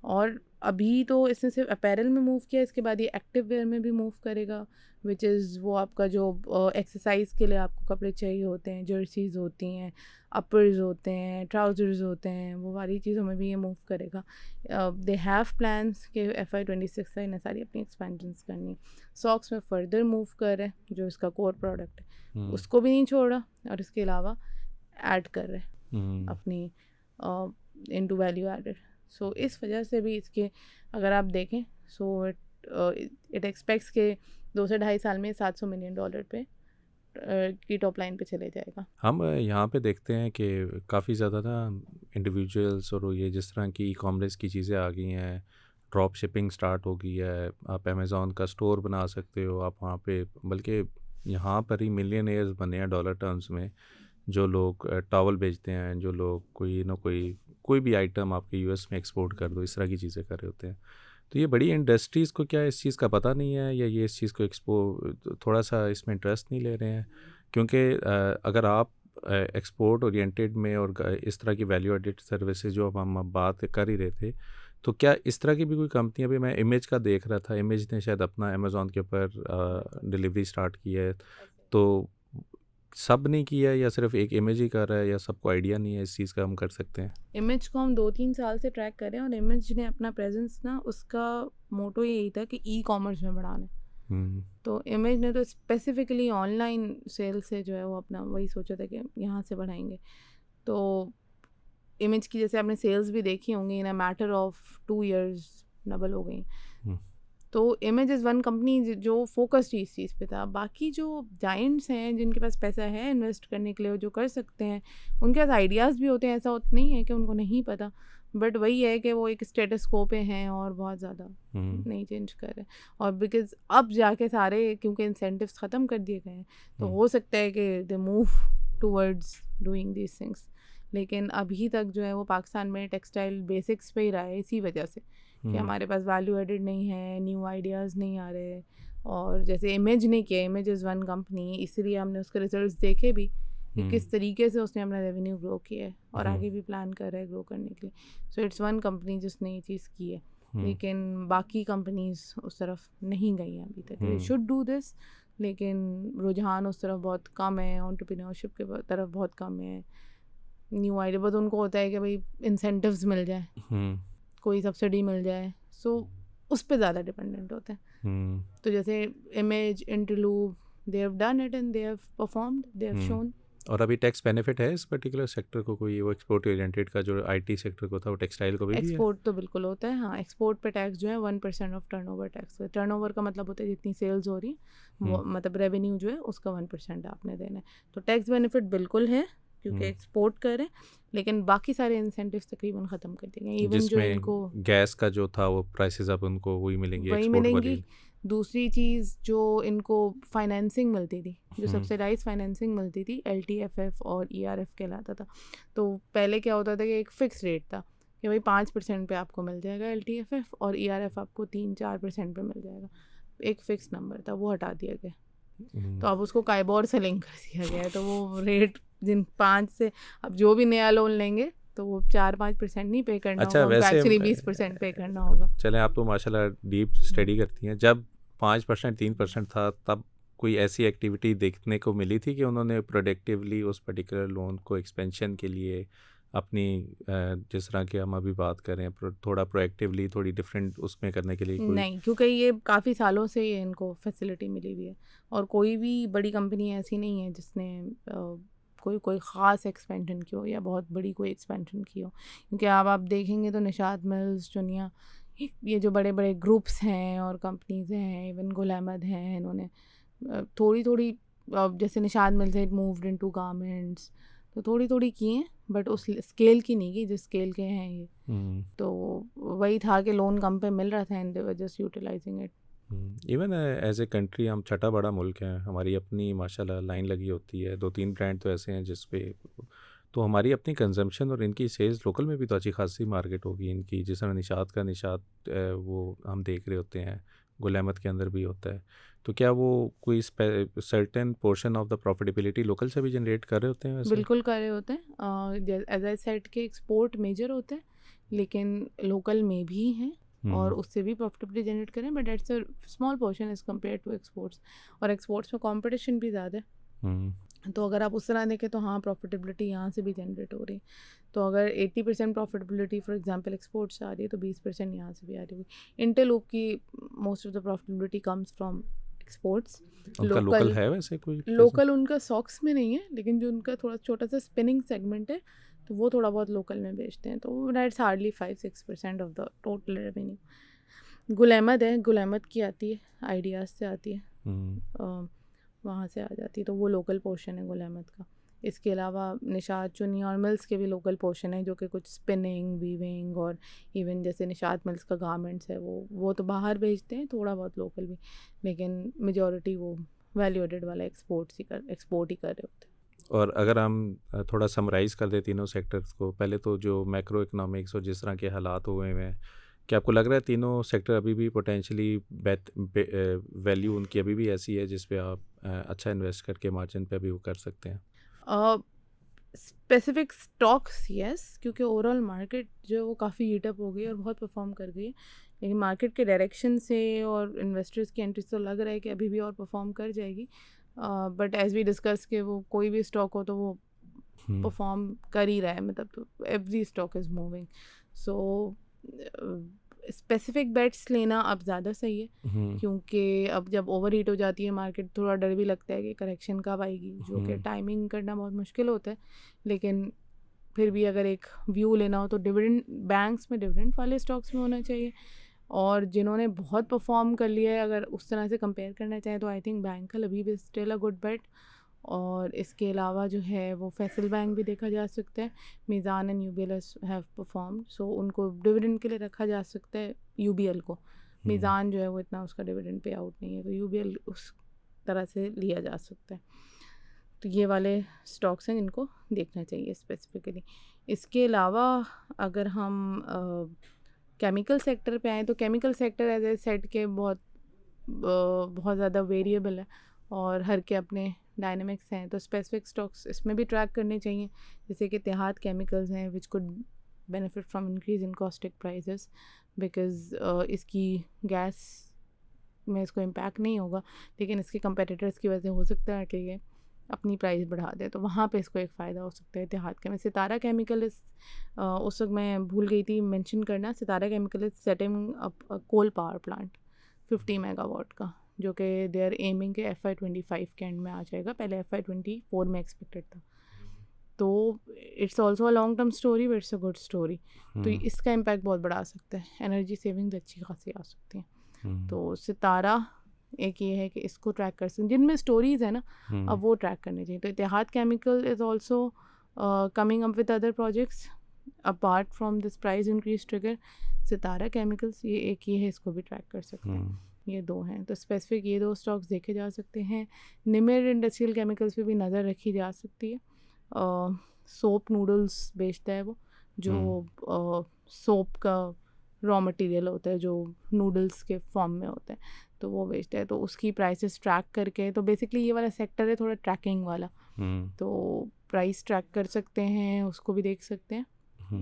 और अभी तो इसने सिर्फ अपैरल में मूव किया, इसके बाद ये एक्टिव वेयर में भी मूव करेगा, विच इज़ वो आपका जो एक्सरसाइज के लिए आपको कपड़े चाहिए होते हैं, जर्सीज होती हैं, अपर्स होते हैं, ट्राउज़र्स होते हैं, वो वाली चीज़ों में भी ये मूव करेगा। दे हैव प्लान्स कि FY26 से इन्हें सारी अपनी एक्सपेंशंस करनी। सॉक्स में फर्दर मूव कर रहे हैं, जो इसका कोर प्रोडक्ट है उसको भी नहीं छोड़ा, और इसके अलावा ऐड कर रहे हैं अपनी इनटू वैल्यू एडेड। सो इस वजह से भी इसके अगर आप देखें, सो इट एक्सपेक्ट्स के 2 से ढाई साल में $700 मिलियन पे की टॉप लाइन पे चले जाएगा। हम यहाँ पे देखते हैं कि काफ़ी ज़्यादा ना इंडिविजुअल्स और ये जिस तरह की ई कॉमर्स की चीज़ें आ गई हैं, ड्रॉप शिपिंग स्टार्ट हो गई है, आप अमेज़ॉन का स्टोर बना सकते हो, आप वहाँ पे बल्कि यहाँ पर ही मिलियनेयर्स बने हैं डॉलर टर्म्स में, जो लोग टॉवल बेचते हैं, जो लोग कोई भी आइटम आपके यूएस में एक्सपोर्ट कर दो, इस तरह की चीज़ें कर रहे होते हैं। तो ये बड़ी इंडस्ट्रीज़ को क्या इस चीज़ का पता नहीं है, या ये इस चीज़ को थोड़ा सा इसमें इंटरेस्ट नहीं ले रहे हैं? क्योंकि अगर आप एक्सपोर्ट ओरिएंटेड में और इस तरह की वैल्यू एडेड सर्विसेज जो अब हम बात कर ही रहे थे, तो क्या इस तरह की भी कोई कंपनी, अभी मैं इमेज का देख रहा था, इमेज ने शायद अपना अमेज़ॉन के ऊपर डिलीवरी स्टार्ट की है, तो सब ने किया है या सिर्फ एक इमेज ही कर रहा है, या सबको आइडिया नहीं है इस चीज़ का हम कर सकते हैं? इमेज को हम 2-3 साल से ट्रैक कर रहे हैं और इमेज ने अपना प्रेजेंस ना, उसका मोटो यही था कि ई कॉमर्स में बढ़ाना है। तो इमेज ने तो स्पेसिफिकली ऑनलाइन सेल से जो है वो अपना वही सोचा था कि यहाँ से बढ़ाएंगे। तो इमेज की जैसे आपने सेल्स भी देखी होंगी, in a matter of 2 years double हो गई। तो इमेज इज़ वन कंपनी जो फोकस्ड इस चीज़ पे था। बाकी जो जायंट्स हैं जिनके पास पैसा है इन्वेस्ट करने के लिए, जो कर सकते हैं, उनके पास आइडियाज़ भी होते हैं, ऐसा नहीं है कि उनको नहीं पता, बट वही है कि वो एक स्टेटस को पे हैं और बहुत ज़्यादा नहीं चेंज कर रहे। और बिकॉज अब जाके सारे, क्योंकि इंसेंटिव्स ख़त्म कर दिए गए हैं, तो हो सकता है कि they move towards doing these things. लेकिन अभी तक जो है वो पाकिस्तान में टेक्सटाइल बेसिक्स पे ही रहा है, इसी वजह से कि हमारे पास वैल्यू एडिड नहीं है, न्यू आइडियाज़ नहीं आ रहे। और जैसे इमेज ने किया, इमेज इज़ वन कंपनी, इसलिए हमने उसके रिजल्ट्स देखे भी कि किस तरीके से उसने अपना रेवेन्यू ग्रो किया है और आगे भी प्लान कर रहा है ग्रो करने के लिए। सो इट्स वन कंपनी जिसने ये चीज़ की है, लेकिन बाकी कंपनीज उस तरफ नहीं गई हैं अभी तक। दे शुड डू दिस, लेकिन रुझान उस तरफ बहुत कम है, एंटरप्रेन्योरशिप के तरफ बहुत कम है। न्यू आइडिया बस उनको होता है कि भाई इंसेंटिव्स मिल जाए, कोई सब्सिडी मिल जाए, सो उस पे ज़्यादा डिपेंडेंट होते हैं। तो जैसे Image, Interloop, they have done it and they have performed, they have shown. और अभी टैक्स बेनिफिट है इस पर्टिकुलर सेक्टर को कोई, वो एक्सपोर्ट ओरिएंटेड का जो आईटी सेक्टर को था, वो टेक्सटाइल को भी एक्सपोर्ट तो बिल्कुल होता है, हाँ। एक्सपोर्ट पे टैक्स जो है 1% ऑफ टर्नओवर टैक्स। टर्नओवर का मतलब होता है जितनी सेल्स हो रही है वो, मतलब रेवेन्यू जो है उसका 1% आपने देना है। तो टैक्स बेनिफिट बिल्कुल है क्योंकि एक्सपोर्ट करें, लेकिन बाकी सारे इंसेंटिव्स तकरीबन ख़त्म कर दिए गए। इवन जो इनको गैस का जो था वो प्राइसेस अब उनको वही मिलेंगी। दूसरी चीज़ जो इनको फाइनेंसिंग मिलती थी, जो सब्सिडाइज फाइनेंसिंग मिलती थी, LTFF और ERF कहलाता था। तो पहले क्या होता था कि एक फ़िक्स रेट था कि भाई 5% पे आपको मिल जाएगा LTFF, और ERF आपको 3-4% पे मिल जाएगा। एक फ़िक्स नंबर था, वो हटा दिया गया। तो अब उसको काइबोर से लिंक कर दिया गया है, तो वो रेट जिन 5 से अब जो भी नया लोन लेंगे तो वो 4-5% नहीं पे करना होगा, वैसे एक्चुअली 20% पे करना होगा। चलें, आप तो माशाल्लाह डीप स्टडी करती हैं। जब 5% 3% था, तब कोई ऐसी एक्टिविटी देखने को मिली थी कि उन्होंने प्रोडक्टिवली उस पर्टिकुलर लोन को एक्सपेंशन के लिए अपनी जिस तरह की हम अभी बात कर रहे हैं, थोड़ा प्रोएक्टिवली, थोड़ी डिफरेंट उसमें करने के लिए कोई? नहीं, क्योंकि ये काफ़ी सालों से ये इनको फैसिलिटी मिली हुई है, और कोई भी बड़ी कंपनी ऐसी नहीं है जिसने कोई ख़ास एक्सपेंशन की हो या बहुत बड़ी कोई एक्सपेंशन की हो। क्योंकि अब आप देखेंगे तो निशात मिल्स, जुनिया, ये जो बड़े बड़े ग्रुप्स हैं और कंपनीज हैं, इवन गुल अहमद हैं, इन्होंने थोड़ी जैसे Nishat mills it moved into garments, तो थोड़ी की हैं, बट उस स्केल की नहीं की जिस स्केल के हैं ये। तो वही था कि लोन कम पे मिल रहा था and they were just utilizing it. Even as a country हम छठा बड़ा मुल्क है, हमारी अपनी माशाल्लाह लाइन लगी होती है, 2-3 ब्रांड तो ऐसे हैं जिस पे, तो हमारी अपनी कंजम्पशन और इनकी सेल्स लोकल में भी तो अच्छी खासी मार्केट होगी इनकी। जिस तरह निशात वो हम देख रहे होते हैं, गुल अहमद के अंदर भी होता है, तो क्या वो कोई certain portion of the profitability local से भी जनरेट कर रहे होते हैं? वैसे बिल्कुल कर रहे होते हैं। एज आई सेड के एक्सपोर्ट मेजर होते हैं, लेकिन लोकल में भी हैं और उससे भी प्रॉफिटेबिलिटी जनरेट करें, but that's a small portion as compare to exports. और एक्सपोर्ट्स में कंपटीशन भी ज़्यादा है, तो अगर आप उस तरह देखें तो हाँ, प्रॉफिटेबिलिटी यहाँ से भी जनरेट हो रही है। तो अगर 80% प्रॉफिटेबिलिटी फॉर एग्जांपल एक्सपोर्ट्स से आ रही है, तो 20% यहाँ से भी आ रही है। इंटेलूब की most of the profitability comes from exports. उनका लोकल है वैसे कोई? लोकल उनका सॉक्स में नहीं है, लेकिन जो उनका थोड़ा छोटा सा स्पिनिंग सेगमेंट है, तो वो थोड़ा बहुत लोकल में बेचते हैं, तो that's hardly 5-6% of the total revenue. Gul Ahmed है, गुल अहमद की आती है, आइडियाज़ से आती है, वहाँ से आ जाती है, तो वो लोकल पोर्शन है गुल अहमद का। इसके अलावा निशात चुन्नी और मिल्स के भी लोकल पोर्शन है, जो कि कुछ स्पिनिंग, वीविंग और इवन जैसे निशात मिल्स का गारमेंट्स है, वो तो बाहर भेजते हैं, थोड़ा बहुत लोकल भी, लेकिन मेजॉरिटी वो वैल्यू एडेड वाला एक्सपोर्ट ही कर रहे होते हैं। और अगर हम थोड़ा समराइज़ कर दें तीनों सेक्टर्स को, पहले तो जो मैक्रो इकोनॉमिक्स और जिस तरह के हालात हुए हैं, क्या आपको लग रहा है तीनों सेक्टर अभी भी पोटेंशियली वैल्यू उनकी अभी भी ऐसी है जिस पे आप अच्छा इन्वेस्ट करके मार्जिन पे अभी वो कर सकते हैं? स्पेसिफिक स्टॉक्स यस, क्योंकि ओवरऑल मार्केट जो है वो काफ़ी हीटअप हो गई और बहुत परफॉर्म कर गई है, लेकिन मार्केट के डायरेक्शन से और इन्वेस्टर्स की एंट्री से तो लग रहा है कि अभी भी और परफॉर्म कर जाएगी। बट एज वी डिस्कस के वो कोई भी स्टॉक हो तो वो परफॉर्म कर ही रहा है, मतलब तो every stock is moving. So specific bets लेना अब ज़्यादा सही है, क्योंकि अब जब ओवर हीट हो जाती है मार्केट, थोड़ा डर भी लगता है कि करेक्शन कब आएगी, जो कि टाइमिंग करना बहुत मुश्किल होता है। लेकिन फिर भी अगर एक व्यू लेना हो तो डिविडेंड, बैंक्स में डिविडेंड वाले स्टॉक्स में होना चाहिए, और जिन्होंने बहुत परफॉर्म कर लिया है अगर उस तरह से कंपेयर करना चाहें तो आई थिंक बैंक अभी भी स्टिल अ गुड बेट। और इसके अलावा जो है वो फैसल बैंक भी देखा जा सकता है, मीज़ान एंड यूबीएल हैव परफॉर्म्ड, सो उनको डिविडेंड के लिए रखा जा सकता है यूबीएल को। मीज़ान जो है वो इतना उसका डिविडेंड पे आउट नहीं है, तो यूबीएल उस तरह से लिया जा सकता है। तो ये वाले स्टॉक्स हैं जिनको देखना चाहिए स्पेसिफिकली। इसके अलावा अगर हम केमिकल सेक्टर पे आए तो chemical sector as a set के बहुत ज़्यादा वेरिएबल है और हर के अपने डायनेमिक्स हैं, तो स्पेसिफिक स्टॉक्स इसमें भी ट्रैक करने चाहिए, जैसे कि इत्तेहाद केमिकल्स हैं which could benefit from increase in caustic prices, because इसकी गैस में इसको इम्पैक्ट नहीं होगा, लेकिन इसके कंपेटिटर्स की वजह से हो सकता है कि ये अपनी प्राइस बढ़ा दे, तो वहाँ पे इसको एक फ़ायदा हो सकता है इत्तेहाद के में। सितारा केमिकल उस वक्त मैं भूल गई थी मेंशन करना, Sitara chemical is setting up coal power plant 50 megawatt का, जो कि दे आर एमिंग के FY25 के एंड में आ जाएगा, पहले FY24 में एक्सपेक्टेड था। तो it's also a long term story but it's a good story, तो इसका इम्पैक्ट बहुत बड़ा आ सकता है, एनर्जी सेविंग्स अच्छी खासी आ सकती हैं। तो सितारा एक ये है कि इसको ट्रैक कर सकते, जिनमें स्टोरीज है ना अब वो ट्रैक करने चाहिए। तो Ittehad chemical is also coming up with other projects apart from this price increase trigger. Sitara chemicals ये एक ये है, इसको भी ट्रैक कर सकते हैं। ये दो हैं, तो स्पेसिफिक ये दो स्टॉक्स देखे जा सकते हैं। निमेर इंडस्ट्रियल केमिकल्स पे भी नज़र रखी जा सकती है। सोप नूडल्स बेचता है वो, जो सोप का रॉ मटेरियल होता है जो नूडल्स के फॉर्म में होता है, तो वो बेचता है, तो उसकी प्राइसेस ट्रैक करके, तो बेसिकली ये वाला सेक्टर है थोड़ा ट्रैकिंग वाला, तो प्राइस ट्रैक कर सकते हैं, उसको भी देख सकते हैं।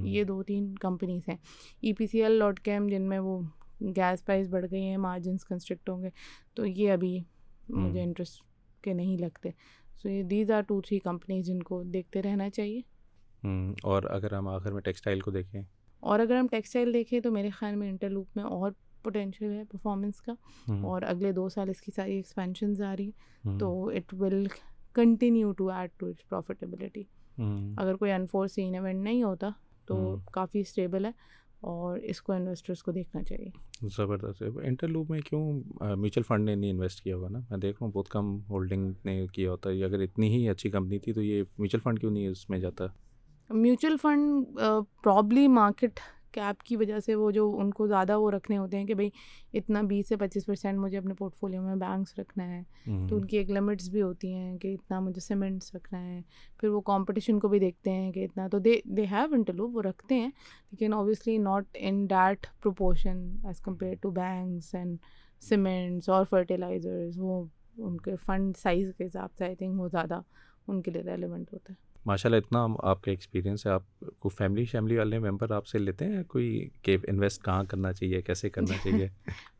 ये 2-3 कंपनीज हैं। EPCL लॉटकेम जिनमें वो गैस प्राइस बढ़ गई हैं, मार्जिन्स कंस्ट्रिक्ट होंगे, तो ये अभी मुझे इंटरेस्ट के नहीं लगते। सो ये दीज आर 2-3 कंपनीज जिनको देखते रहना चाहिए। और अगर हम आखिर में टेक्सटाइल को देखें, और अगर हम टेक्सटाइल देखें तो मेरे ख्याल में इंटरलूप में और पोटेंशियल है परफॉर्मेंस का, और अगले 2 साल इसकी सारी एक्सपेंशंस आ रही है, तो it will continue to add to its profitability. अगर कोई अनफोर्सीन इवेंट नहीं होता तो काफ़ी स्टेबल है और इसको इन्वेस्टर्स को देखना चाहिए। ज़बरदस्त है। इंटरलूप में क्यों म्यूचुअल फंड ने नहीं इन्वेस्ट किया होगा ना? मैं देख रहा हूँ बहुत कम होल्डिंग ने किया होता है। अगर इतनी ही अच्छी कंपनी थी तो ये म्यूचुअल फंड क्यों नहीं उसमें जाता? Mutual fund probably market cap की वजह से वो जो उनको ज़्यादा वो रखने होते हैं कि भाई इतना 20 से 25% मुझे अपने पोर्टफोलियो में बैंक्स रखना है, तो उनकी एक लिमिट्स भी होती हैं कि इतना मुझे सीमेंट्स रखना है। फिर वो कंपटीशन को भी देखते हैं कि इतना, तो दे हैव इंटरलूप, वो रखते हैं, लेकिन obviously not in that proportion as compare to banks and cements और फर्टिलाइजर्स। वो उनके फंड साइज़ के हिसाब से आई थिंक वो ज़्यादा उनके लिए रेलिवेंट होता है। माशाल्लाह, इतना आपका एक्सपीरियंस है। आपको फैमिली वाले मेंबर आपसे लेते हैं कोई कि इन्वेस्ट कहाँ करना चाहिए, कैसे करना चाहिए?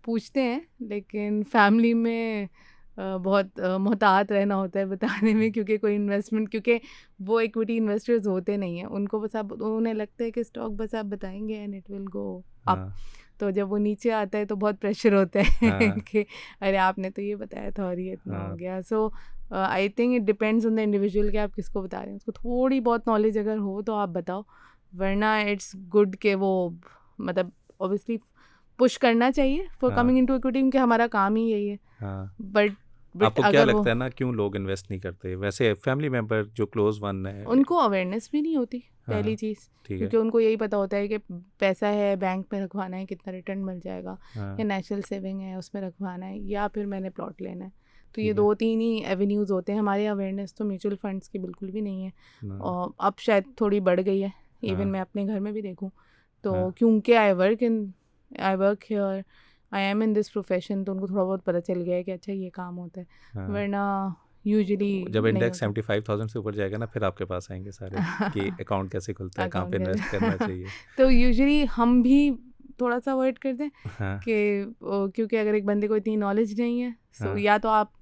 पूछते हैं, लेकिन फैमिली में बहुत मोहतात रहना होता है बताने में, क्योंकि कोई इन्वेस्टमेंट, क्योंकि वो इक्विटी इन्वेस्टर्स होते नहीं हैं, उनको बस आप, उन्हें लगता है कि स्टॉक बस आप बताएंगे and it will go up, तो जब वो नीचे आता है तो बहुत प्रेशर होता है कि अरे आपने तो ये बताया था और ये इतना हो गया। So I think it depends on the individual कि आप किसको बता रहे हैं। उसको थोड़ी बहुत नॉलेज अगर हो तो आप बताओ, वरना इट्स गुड कि वो मतलब ऑब्वियसली पुश करना चाहिए फॉर कमिंग इनटू इक्विटी, क्योंकि हमारा काम ही यही है। बट बट आपको क्या अगर वो लगता है ना क्यों लोग इन्वेस्ट नहीं करते? वैसे फैमिली मेंबर जो क्लोज वन है। उनको अवेयरनेस भी नहीं होती पहली हाँ, चीज़, ठीक है। क्योंकि उनको यही पता होता है कि पैसा है बैंक में रखवाना है कितना रिटर्न मिल जाएगा, हाँ, या नेशनल सेविंग है उसमें रखवाना है, या फिर मैंने प्लॉट लेना है। तो ये ठीक है। 2-3 ही एवेन्यूज़ होते हैं। हमारी अवेयरनेस तो म्यूचुअल फंड्स की बिल्कुल भी नहीं है, हाँ, और अब शायद थोड़ी बढ़ गई है। इवन हाँ, मैं अपने घर में भी देखूँ तो, हाँ, क्योंकि I work here, I am in this profession, तो उनको थोड़ा बहुत पता चल गया है कि अच्छा ये काम होता है, हाँ। वरना यूजुअली जब नहीं इंडेक्स होता। 75,000 से ऊपर जाएगा ना फिर आपके पास आएंगे सारे कि अकाउंट कैसे खुलता है, कहाँ पे अकाउंट इन्वेस्ट करना का चाहिए। तो यूजुअली हम भी थोड़ा सा अवॉइड करते हैं हाँ, कि क्योंकि अगर एक बंदे को इतनी नॉलेज नहीं है, सो हाँ, या तो आप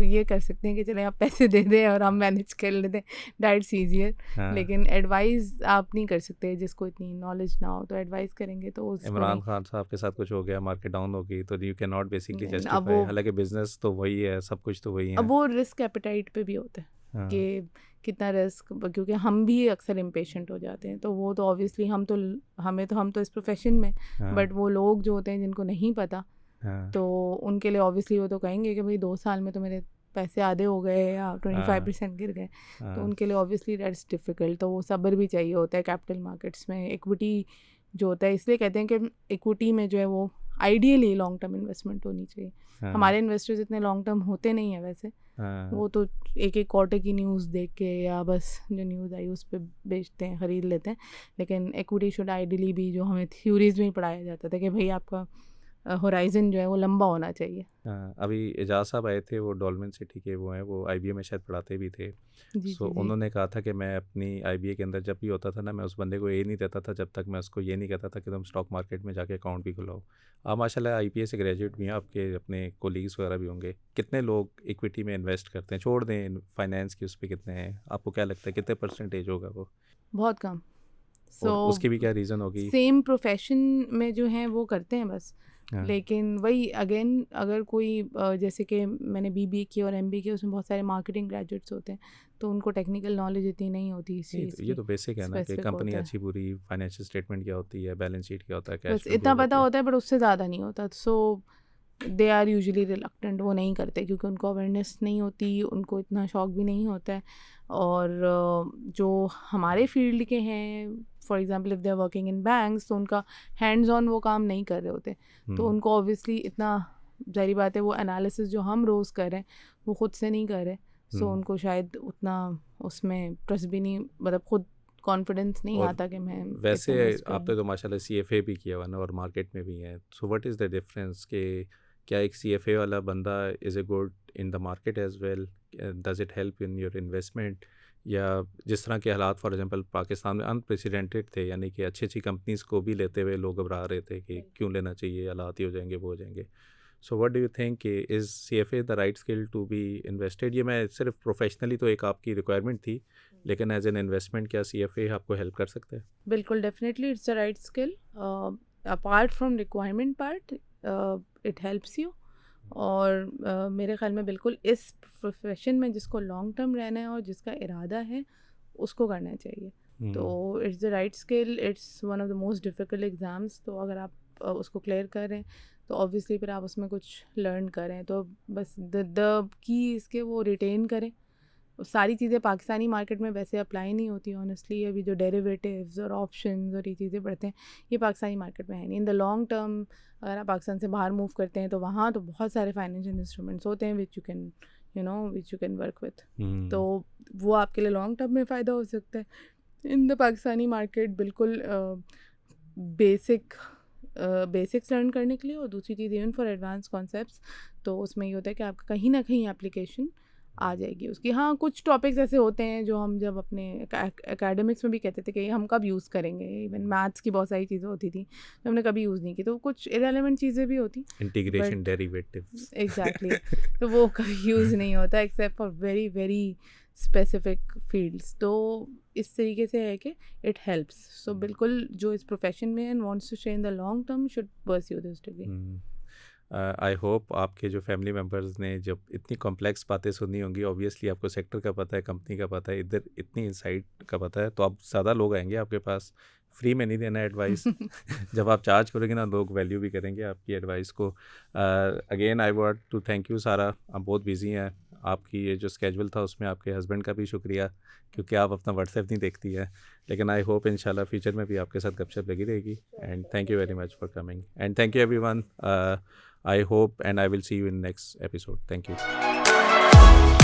ये कर सकते हैं कि चले आप पैसे दे दें और हम मैनेज कर लेते हैं, दैट्स ईजियर। हाँ। लेकिन एडवाइस आप नहीं कर सकते जिसको इतनी नॉलेज ना हो, तो एडवाइस करेंगे तो उसको इमरान नहीं। खान साहब के साथ कुछ हो गया, मार्केट डाउन हो गई, तो यू कैन नॉट बेसिकली नहीं, जस्टिफाई, हालांकि बिजनेस तो वही है, सब कुछ तो वही अब है। वो रिस्क एपेटाइट पे भी होता है हाँ, कि कितना रिस्क, क्योंकि हम भी अक्सर इम्पेशेंट हो जाते हैं, तो वो तो ऑब्वियसली हम तो इस प्रोफेशन में, हाँ, बट वो लोग जो होते हैं जिनको नहीं पता, हाँ, तो उनके लिए ऑब्वियसली वो तो कहेंगे कि भाई 2 साल में तो मेरे पैसे आधे हो गए या हाँ, 25% गिर गए। तो हाँ, उनके लिए ऑब्वियसली दैट्स डिफ़िकल्ट, तो वो सब्र भी चाहिए होता है कैपिटल मार्केट्स में। इक्विटी जो होता है, इसलिए कहते हैं कि इक्विटी में जो है वो आइडियली लॉन्ग टर्म इन्वेस्टमेंट होनी चाहिए। हाँ, हमारे इन्वेस्टर्स इतने लॉन्ग टर्म होते नहीं हैं वैसे, हाँ। वो तो एक एक क्वार्टर की न्यूज़ देख के या बस जो न्यूज़ आई उस पे बेचते हैं, ख़रीद लेते हैं। लेकिन इक्विटी शुड आइडियली भी, जो हमें थ्योरीज में ही पढ़ाया जाता था कि भाई आपका होराइजन जो है वो लंबा होना चाहिए। हाँ, अभी एजाज साहब आए थे, वो डॉल्मेन सिटी के वो हैं, वो आईबीए में शायद पढ़ाते भी थे। जी सो जी जी। उन्होंने कहा था कि मैं अपनी आईबीए के अंदर जब भी होता था ना, मैं उस बंदे को ये नहीं देता था जब तक मैं उसको ये नहीं कहता था कि तुम स्टॉक मार्केट में जाके अकाउंट भी खुलाओ। आप माशाल्लाह आईपीए से ग्रेजुएट भी हैं, आपके अपने कोलीग्स वगैरह भी होंगे। कितने लोग इक्विटी में इन्वेस्ट करते हैं? छोड़ दें फाइनेंस की, उस पर कितने हैं? आपको क्या लगता है कितने परसेंटेज होगा वो? बहुत कम। और सो उसकी भी क्या रीज़न होगी? सेम प्रोफेशन में जो हैं वो करते हैं बस। हाँ, लेकिन वही अगेन, अगर कोई जैसे कि मैंने बीबीए की और एमबीए की, उसमें बहुत सारे मार्केटिंग ग्रेजुएट्स होते हैं, तो उनको टेक्निकल नॉलेज इतनी नहीं होती इस नहीं चीज़ तो ये की, तो बेसिक है ना कि स्पेसिफिक कंपनी होता है। अच्छी बुरी, फाइनेंशियल स्टेटमेंट क्या होती है, बैलेंस शीट क्या होता है, कैश बस फ्लो क्या इतना पता होती है। होता है, बट उससे ज़्यादा नहीं होता। सो दे आर यूजुअली रिलक्टेंट, वो नहीं करते क्योंकि उनको अवेयरनेस नहीं होती, उनको इतना शौक भी नहीं होता है। और जो हमारे फील्ड के हैं, for example if they are working in banks, तो उनका हैंड्स ऑन वो काम नहीं कर रहे होते, तो उनको ऑब्वियसली इतना, ज़ाहिर बात है, वो एनालिसिस जो हम रोज़ कर रहे हैं वो ख़ुद से नहीं कर रहे। सो उनको शायद उतना उसमें ट्रस्ट भी नहीं, मतलब खुद कॉन्फिडेंस नहीं और आता कि मैं वैसे इतना इन्वेस्ट करूँ। आपने तो माशाल्लाह सीएफए भी किया हुआ ना और मार्केट में भी है, so what is the difference कि क्या एक सीएफए वाला बंदा is a good in the market as well, does it help in your investment? या जिस तरह के हालात फॉर एग्जांपल पाकिस्तान में अनप्रेसिडेंटेड थे, यानी कि अच्छी अच्छी कंपनीज को भी लेते हुए लोग घबरा रहे थे कि क्यों लेना चाहिए, हालात ही हो जाएंगे, वो हो जाएंगे। So what do you think, is CFA the right skill to be invested? ये मैं सिर्फ प्रोफेशनली तो एक आपकी रिक्वायरमेंट थी, लेकिन एज एन इन्वेस्टमेंट क्या सीएफए आपको हेल्प कर सकता है? बिल्कुल, definitely it's a right skill. Apart from requirement part, it helps you. और मेरे ख्याल में बिल्कुल इस प्रोफेशन में जिसको लॉन्ग टर्म रहना है और जिसका इरादा है, उसको करना चाहिए। तो it's the right skill, it's one of the most difficult exams. तो अगर आप उसको क्लियर करें तो ऑब्वियसली फिर आप उसमें कुछ लर्न करें, तो बस द की इसके वो रिटेन करें। सारी चीज़ें पाकिस्तानी मार्केट में वैसे अप्लाई नहीं होती ऑनेस्टली। अभी जो डेरिवेटिव्स और ऑप्शंस और ये चीज़ें पढ़ते हैं, ये पाकिस्तानी मार्केट में है नहीं। इन द लॉन्ग टर्म अगर आप पाकिस्तान से बाहर मूव करते हैं तो वहाँ तो बहुत सारे फाइनेंशियल इंस्ट्रूमेंट्स होते हैं which you can work with. तो वो आपके लिए लॉन्ग टर्म में फ़ायदा हो सकता है। इन द पाकिस्तानी मार्केट बिल्कुल बेसिक्स लर्न करने के लिए, और दूसरी चीज़ इवन फॉर एडवांस कॉन्सेप्ट्स, तो उसमें ये होता है कि आपका कहीं ना कहीं एप्लीकेशन आ जाएगी उसकी। हाँ, कुछ टॉपिक्स ऐसे होते हैं जो हम जब अपने एकेडमिक्स में भी कहते थे कि हम कब यूज़ करेंगे, इवन मैथ्स की बहुत सारी चीज़ें होती थी जो हमने कभी यूज़ नहीं की, तो कुछ इरेलेवेंट चीज़ें भी होती, इंटीग्रेशन बट डेरिवेटिव्स। एग्जैक्टली तो वो कभी यूज़ नहीं होता except for very very specific fields. तो इस तरीके से है कि इट हेल्प्स। सो बिल्कुल जो इस प्रोफेशन में and wants to stay in the long term should pursue this degree. I hope आपके जो फैमिली मेम्बर्स ने जब इतनी कॉम्प्लेक्स बातें सुनी होंगी, ऑब्वियसली आपको सेक्टर का पता है, कंपनी का पता है, इधर इतनी इनसाइट का पता है, तो अब ज़्यादा लोग आएंगे आपके पास फ्री में नहीं देना एडवाइस। जब आप चार्ज करोगे ना, लोग वैल्यू भी करेंगे आपकी एडवाइस को। Again I want to thank you Sara, आप बहुत बिजी हैं, आपकी ये जो स्केजुअल था उसमें आपके हस्बैंड का भी शुक्रिया, क्योंकि आप अपना व्हाट्सएप नहीं देखती है, लेकिन आई होप इंशाल्लाह फ्यूचर में भी आपके साथ गपशप लगी रहेगी। And thank you very much for coming, and thank you everyone. I hope and I will see you in next episode. Thank you.